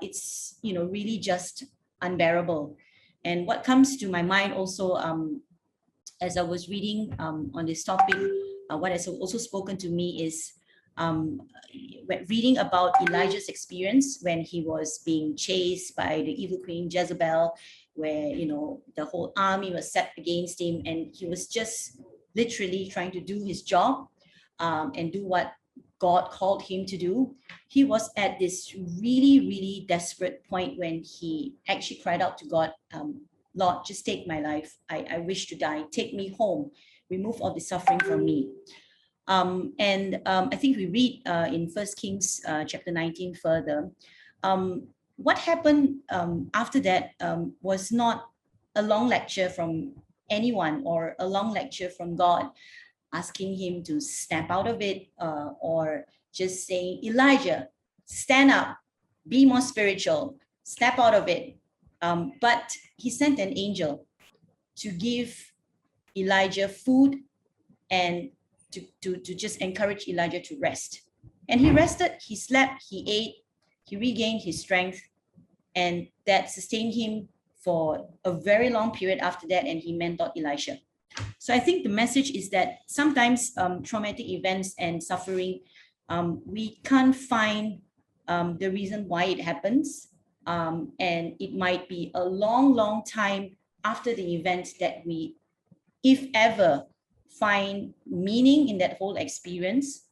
It's, really just unbearable. And what comes to my mind also, as I was reading on this topic, what has also spoken to me is reading about Elijah's experience when he was being chased by the evil queen Jezebel, where, the whole army was set against him, and he was just literally trying to do his job and do what God called him to do. He was at this really, really desperate point when he actually cried out to God, Lord, just take my life. I wish to die. Take me home. Remove all the suffering from me. I think we read in 1 Kings chapter 19 further. What happened after that was not a long lecture from anyone or a long lecture from God asking him to snap out of it or just saying, Elijah, stand up, be more spiritual, snap out of it. But he sent an angel to give Elijah food and to just encourage Elijah to rest. And he rested, he slept, he ate, he regained his strength, and that sustained him for a very long period after that, and he mentored Elisha. So I think the message is that sometimes traumatic events and suffering, we can't find the reason why it happens. And it might be a long, long time after the event that we, if ever, find meaning in that whole experience.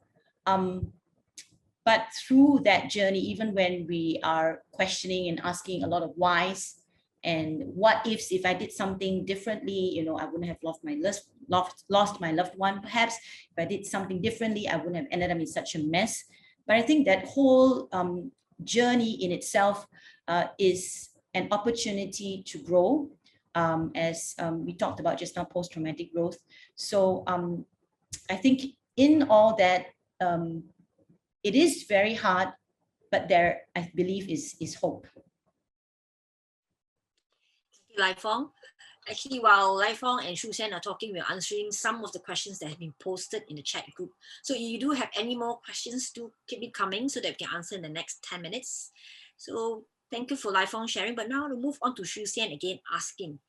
But through that journey, even when we are questioning and asking a lot of whys and what ifs, if I did something differently, you know, I wouldn't have lost my loved one. Perhaps if I did something differently, I wouldn't have ended up in such a mess. But I think that whole journey in itself is an opportunity to grow, as we talked about just now, post-traumatic growth. So I think in all that, it is very hard, but there, I believe, is hope. Lai Fong. Actually, while Lai Fong and Xian are talking, we're answering some of the questions that have been posted in the chat group. So if you do have any more questions, do keep it coming so that we can answer in the next 10 minutes. So thank you for Lai Fong sharing. But now to move on to Xian again, asking.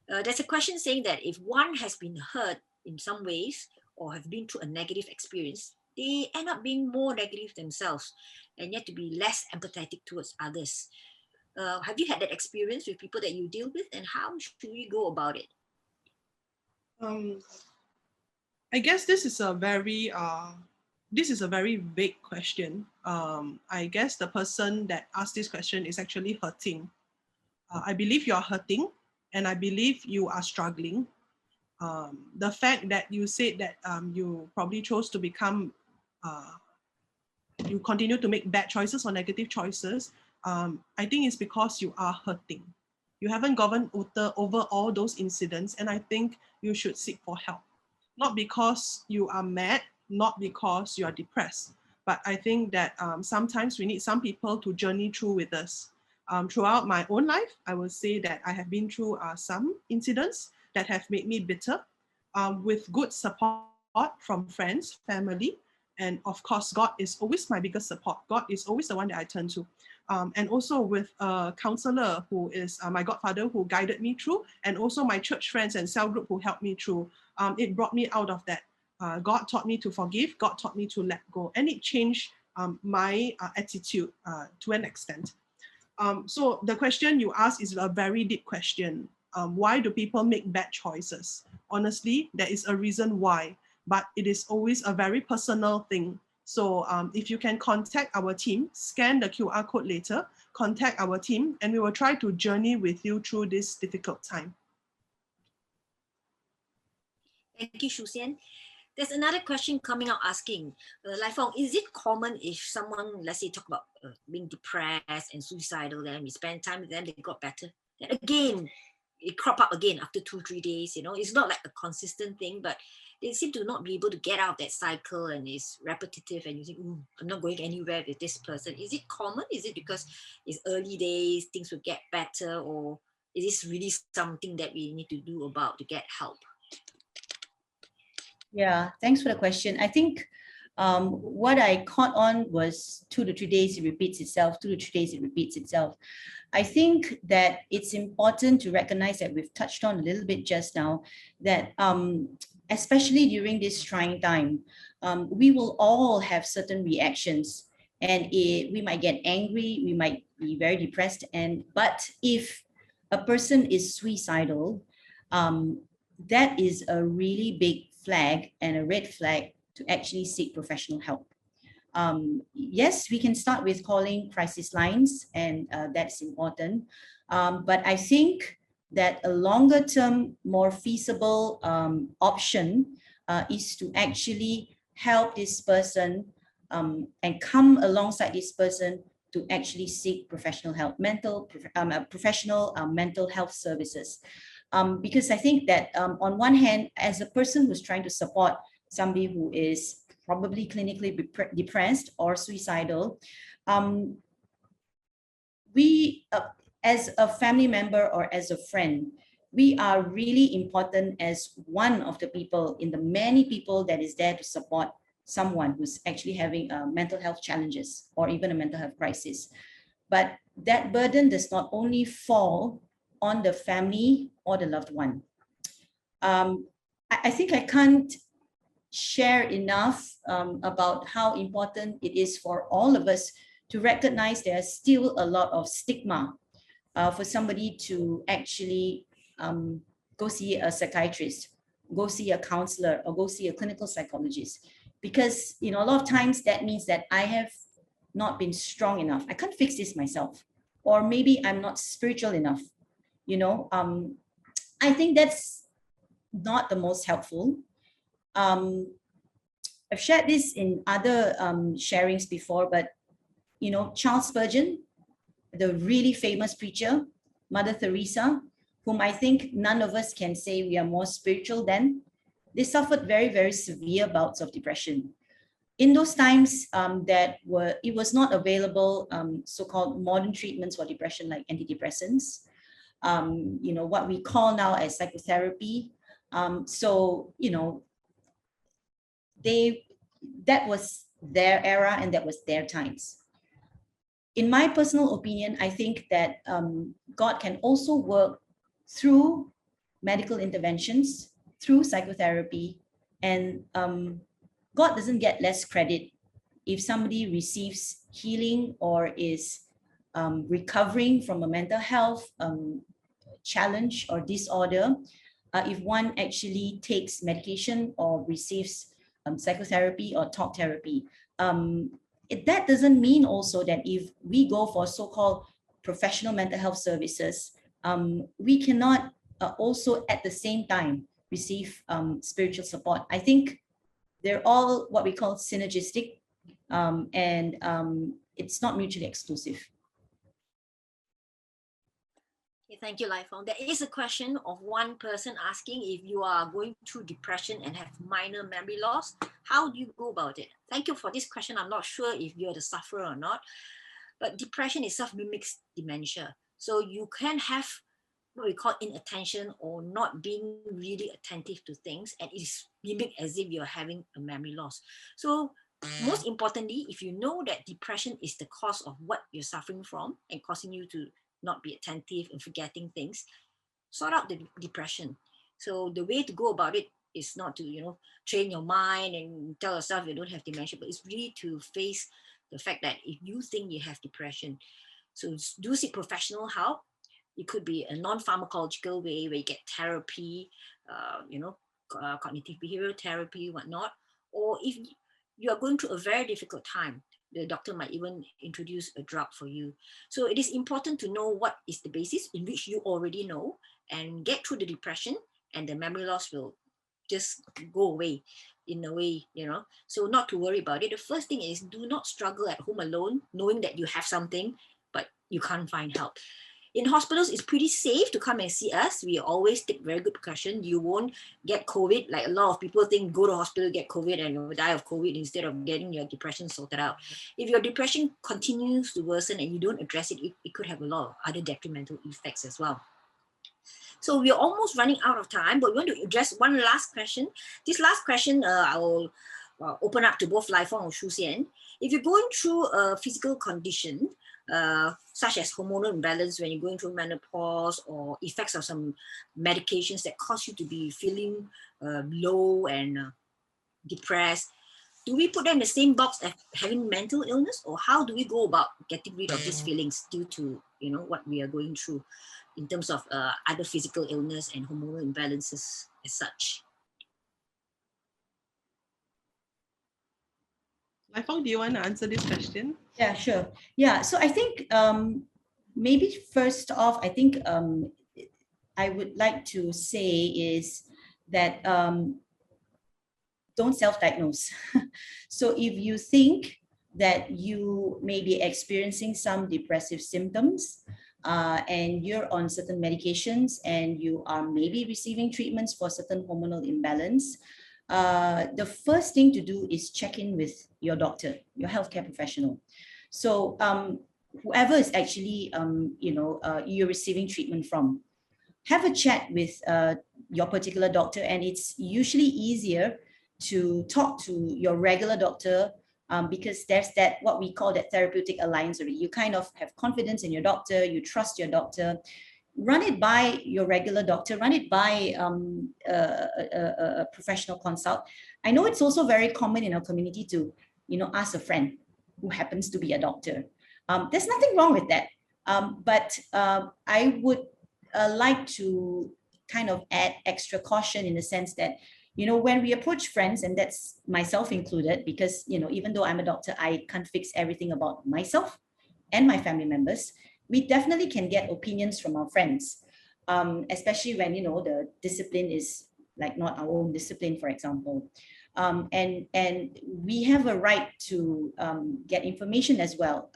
There's a question saying that if one has been hurt in some ways or have been through a negative experience, they end up being more negative themselves and yet to be less empathetic towards others. Have you had that experience with people that you deal with, and how should we go about it? I guess this is a very vague question. I guess the person that asked this question is actually hurting. I believe you are hurting, and I believe you are struggling. The fact that you said that you probably chose to become, you continue to make bad choices or negative choices, I think it's because you are hurting. You haven't gotten over all those incidents, and I think you should seek for help. Not because you are mad, not because you are depressed, but I think that sometimes we need some people to journey through with us. Throughout my own life, I will say that I have been through some incidents that have made me bitter, with good support from friends, family, and of course, God is always my biggest support. God is always the one that I turn to. And also with a counselor who is my godfather, who guided me through, and also my church friends and cell group who helped me through. It brought me out of that. God taught me to forgive, God taught me to let go, and it changed my attitude to an extent. So the question you asked is a very deep question. Why do people make bad choices? Honestly, there is a reason why, but it is always a very personal thing. So if you can contact our team, scan the QR code later, contact our team, and we will try to journey with you through this difficult time. Thank you, Xian. There's another question coming out asking, Lai Fong, is it common if someone, let's say, talk about being depressed and suicidal, then we spend time with them, they got better, then again, it crop up again after 2-3 days, you know, it's not like a consistent thing, but they seem to not be able to get out of that cycle, and it's repetitive, and you think, I'm not going anywhere with this person. Is it common? Is it because it's early days, things will get better, or is this really something that we need to do about to get help? Yeah, thanks for the question. I think what I caught on was 2 to 3 days, it repeats itself, 2 to 3 days, it repeats itself. I think that it's important to recognize that we've touched on a little bit just now, that especially during this trying time, we will all have certain reactions, and we might get angry, we might be very depressed, but if a person is suicidal, that is a really big flag and a red flag to actually seek professional help. Yes, we can start with calling crisis lines, and that's important. But I think that a longer term, more feasible option is to actually help this person and come alongside this person to actually seek professional help, professional mental health services. Because I think that on one hand, as a person who's trying to support somebody who is probably clinically depressed or suicidal, we, as a family member or as a friend, we are really important as one of the people in the many people that is there to support someone who's actually having mental health challenges or even a mental health crisis. But that burden does not only fall on the family or the loved one. I think I can't share enough about how important it is for all of us to recognize there's still a lot of stigma for somebody to actually go see a psychiatrist, go see a counselor, or go see a clinical psychologist. Because, you know, a lot of times that means that I have not been strong enough. I can't fix this myself. Or maybe I'm not spiritual enough. You know, I think that's not the most helpful. I've shared this in other sharings before, but, you know, Charles Spurgeon, the really famous preacher, Mother Teresa, whom I think none of us can say we are more spiritual than, they suffered very, very severe bouts of depression. In those times it was not available, so-called modern treatments for depression like antidepressants, you know, what we call now as psychotherapy. So, you know, that was their era and that was their times. In my personal opinion, I think that God can also work through medical interventions, through psychotherapy, and God doesn't get less credit if somebody receives healing or is recovering from a mental health challenge or disorder, if one actually takes medication or receives psychotherapy or talk therapy. That doesn't mean also that if we go for so-called professional mental health services, we cannot also at the same time receive spiritual support. I think they're all what we call synergistic, and it's not mutually exclusive. Okay, thank you, Lai Fong. There is a question of one person asking if you are going through depression and have minor memory loss, how do you go about it? Thank you for this question. I'm not sure if you're the sufferer or not, but depression itself mimics dementia. So you can have what we call inattention or not being really attentive to things, and it is mimicked as if you're having a memory loss. So most importantly, if you know that depression is the cause of what you're suffering from and causing you to not be attentive and forgetting things, sort out the depression. So the way to go about it is not to, you know, train your mind and tell yourself you don't have dementia, but it's really to face the fact that if you think you have depression, so do seek professional help. It could be a non-pharmacological way where you get therapy, you know, cognitive behavioral therapy, whatnot. Or if you are going through a very difficult time, the doctor might even introduce a drug for you. So it is important to know what is the basis in which you already know and get through the depression, and the memory loss will just go away in a way, you know. So not to worry about it. The first thing is do not struggle at home alone, knowing that you have something, but you can't find help. In hospitals, it's pretty safe to come and see us. We always take very good precaution. You won't get COVID. Like a lot of people think, go to hospital, get COVID, and you'll die of COVID instead of getting your depression sorted out. If your depression continues to worsen and you don't address it, it could have a lot of other detrimental effects as well. So we're almost running out of time, but we want to address one last question. This last question, I will open up to both Lai Fong or Xian. If you're going through a physical condition, such as hormonal imbalance when you're going through menopause, or effects of some medications that cause you to be feeling low and depressed, do we put them in the same box as having mental illness, or how do we go about getting rid of these feelings due to, you know, what we are going through in terms of other physical illness and hormonal imbalances as such? Lai Fong, do you want to answer this question? Yeah, sure. Yeah, so I think maybe first off, I think I would like to say is that don't self-diagnose. So if you think that you may be experiencing some depressive symptoms and you're on certain medications and you are maybe receiving treatments for certain hormonal imbalance, the first thing to do is check in with your doctor, your healthcare professional. So whoever is actually, you're receiving treatment from, have a chat with your particular doctor, and it's usually easier to talk to your regular doctor because there's that, what we call that therapeutic alliance already. You kind of have confidence in your doctor, you trust your doctor. Run it by your regular doctor, run it by a professional consult. I know it's also very common in our community to, ask a friend who happens to be a doctor. There's nothing wrong with that. But I would like to kind of add extra caution in the sense that, when we approach friends, and that's myself included, because, even though I'm a doctor, I can't fix everything about myself and my family members. We definitely can get opinions from our friends, especially when, the discipline is like not our own discipline, for example. And we have a right to get information as well.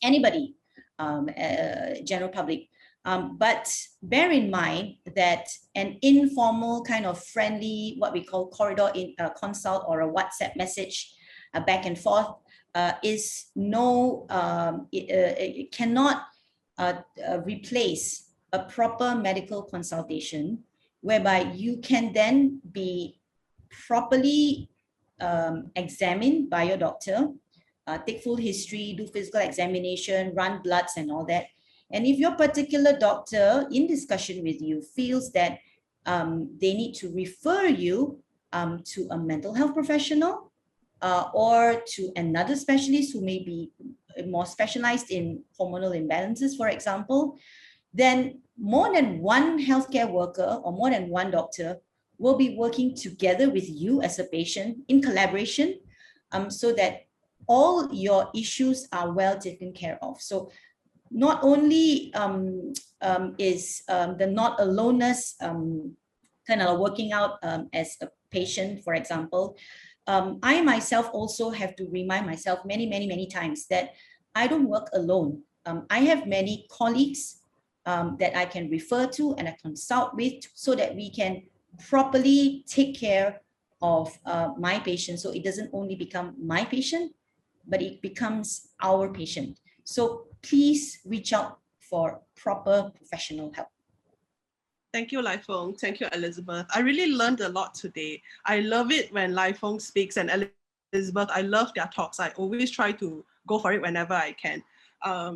Anybody, general public. But bear in mind that an informal kind of friendly, what we call corridor consult or a WhatsApp message back and forth is no, it cannot replace a proper medical consultation whereby you can then be properly examined by your doctor, take full history, do physical examination, run bloods and all that. And if your particular doctor in discussion with you feels that they need to refer you to a mental health professional or to another specialist who may be more specialized in hormonal imbalances, for example, then more than one healthcare worker or more than one doctor will be working together with you as a patient in collaboration so that all your issues are well taken care of. So not only is the not aloneness kind of working out as a patient, for example, I myself also have to remind myself many times that I don't work alone. I have many colleagues that I can refer to and I consult with so that we can properly take care of my patient. So it doesn't only become my patient, but it becomes our patient. So please reach out for proper professional help. Thank you, Lai Fong. Thank you, Elizabeth. I really learned a lot today. I love it when Lai Fong speaks and Elizabeth, I love their talks. I always try to go for it whenever I can.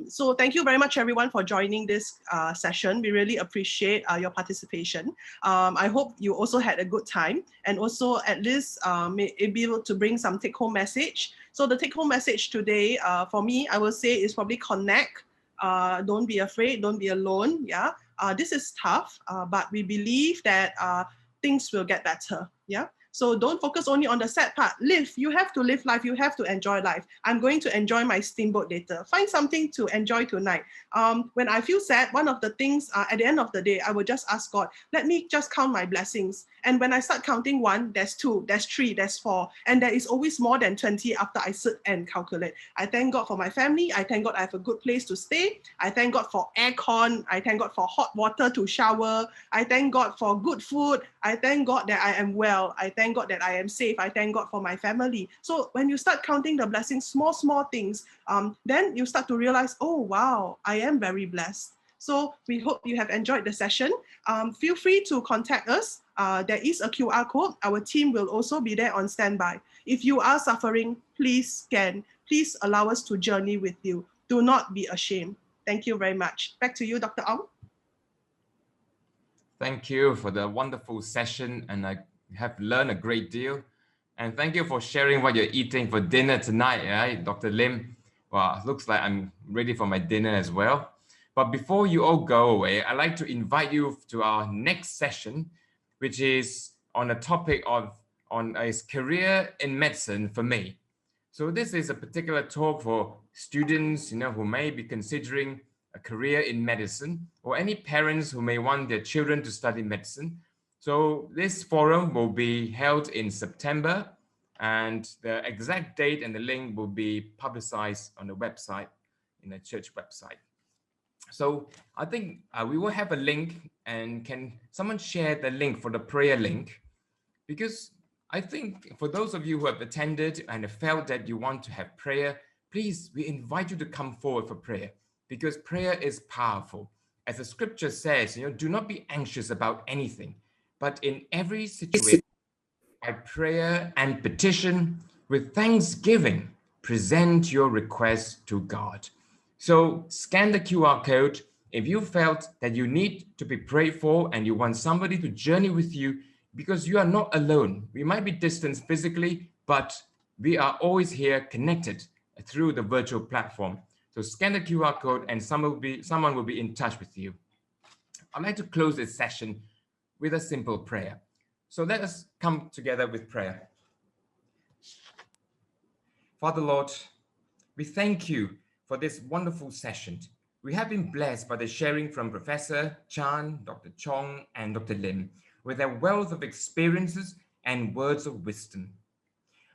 So thank you very much, everyone, for joining this session. We really appreciate your participation. I hope you also had a good time and also at least may be able to bring some take-home message. So the take-home message today, for me, I will say is probably connect. Don't be afraid, don't be alone. Yeah, this is tough, but we believe that things will get better. Yeah. So don't focus only on the sad part. Live, you have to live life. You have to enjoy life. I'm going to enjoy my steamboat later. Find something to enjoy tonight. When I feel sad, one of the things at the end of the day, I will just ask God, let me just count my blessings. And when I start counting 1, there's 2, there's 3, there's 4. And there is always more than 20 after I sit and calculate. I thank God for my family. I thank God I have a good place to stay. I thank God for aircon. I thank God for hot water to shower. I thank God for good food. I thank God that I am well. I thank God that I am safe. I thank God for my family. So when you start counting the blessings, small things, then you start to realize, oh, wow, I am very blessed. So we hope you have enjoyed the session. Feel free to contact us. There is a QR code. Our team will also be there on standby. If you are suffering, please scan. Please allow us to journey with you. Do not be ashamed. Thank you very much. Back to you, Dr. Ong. Thank you for the wonderful session, and I have learned a great deal. And thank you for sharing what you're eating for dinner tonight, right, Dr. Lim? Well, looks like I'm ready for my dinner as well. But before you all go away, I'd like to invite you to our next session, which is on a topic on a career in medicine for me. So this is a particular talk for students, who may be considering a career in medicine, or any parents who may want their children to study medicine. So this forum will be held in September, and the exact date and the link will be publicized on the website, in the church website. So I think we will have a link, and can someone share the link for the prayer link? Because I think for those of you who have attended and have felt that you want to have prayer, please, we invite you to come forward for prayer, because prayer is powerful. As the scripture says, do not be anxious about anything, but in every situation, by prayer and petition, with thanksgiving, present your requests to God. So scan the QR code. If you felt that you need to be prayed for and you want somebody to journey with you, because you are not alone. We might be distant physically, but we are always here connected through the virtual platform. So scan the QR code and someone will be in touch with you. I'd like to close this session with a simple prayer. So let us come together with prayer. Father Lord, we thank you for this wonderful session. We have been blessed by the sharing from Professor Chan, Dr. Chong, and Dr. Lim, with their wealth of experiences and words of wisdom.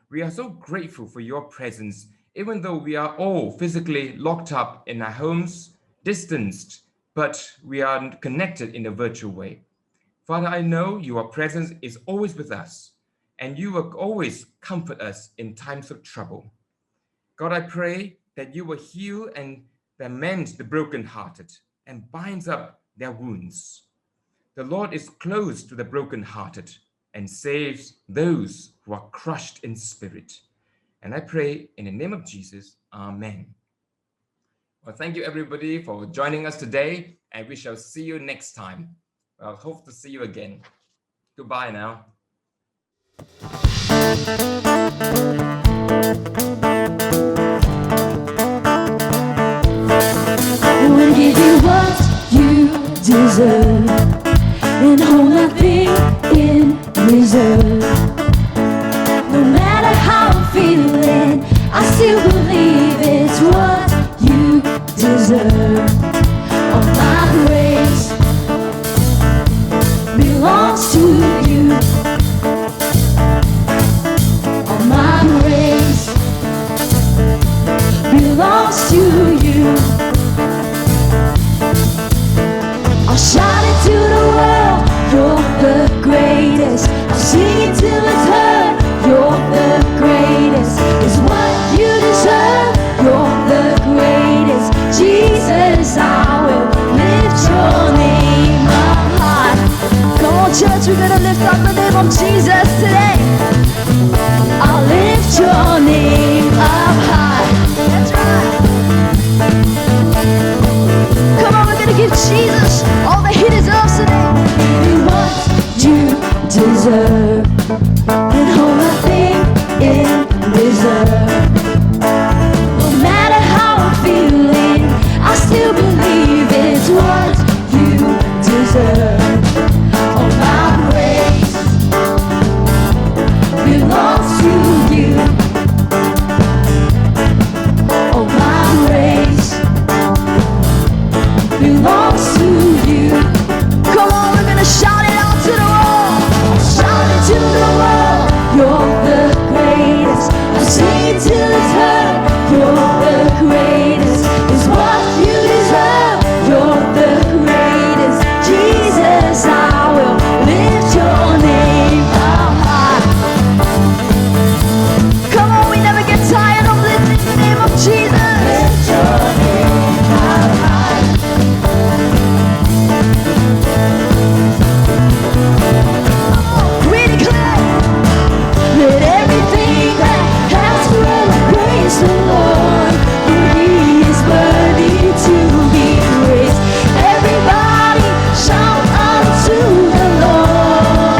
We are so grateful for your presence, even though we are all physically locked up in our homes, distanced, but we are connected in a virtual way. Father, I know your presence is always with us, and you will always comfort us in times of trouble. God, I pray that you will heal and mend the brokenhearted and binds up their wounds. The Lord is close to the brokenhearted and saves those who are crushed in spirit. And I pray in the name of Jesus, Amen. Well, thank you everybody for joining us today, and we shall see you next time. I hope to see you again. Goodbye now. We'll give you what you deserve and hold nothing in reserve. No matter how I'm feeling, I still believe it's what you deserve. All my grace belongs to you. All my grace belongs to you. I'll shout it to the world, you're the greatest. I'll sing it till it's heard, you're the greatest. It's what you deserve, you're the greatest. Jesus, I will lift your name up high. Come on church, we're gonna lift up the name of Jesus today. I'll lift your name up high. That's right. Come on, we're gonna give Jesus all that he deserves today. Give you what you deserve and hold nothing in reserve. No matter how I'm feeling, I still believe it's what you deserve. All my praise belongs to you. All my praise belongs to you. Come on, we're gonna shout it out to the world. Shout it to the world. You're the greatest. I'll sing it till it's heard. You're the greatest. It's what you deserve. You're the greatest. Jesus, I will lift your name up high. Come on, we never get tired of lifting the name of Jesus. Lift your name up high. We declare, let everything that has breath praise the Lord, for He is worthy to be praised. Everybody shout unto the Lord.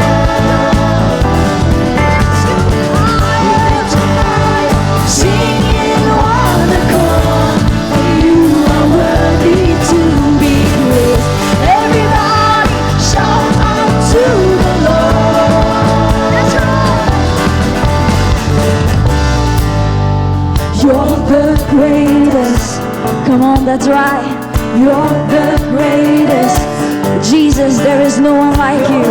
Lift high, sing in one accord, for you are worthy to be praised. Everybody shout unto the Lord. That's right. You're the greatest. Come on, that's right. You're the greatest. Jesus, there is no one like you.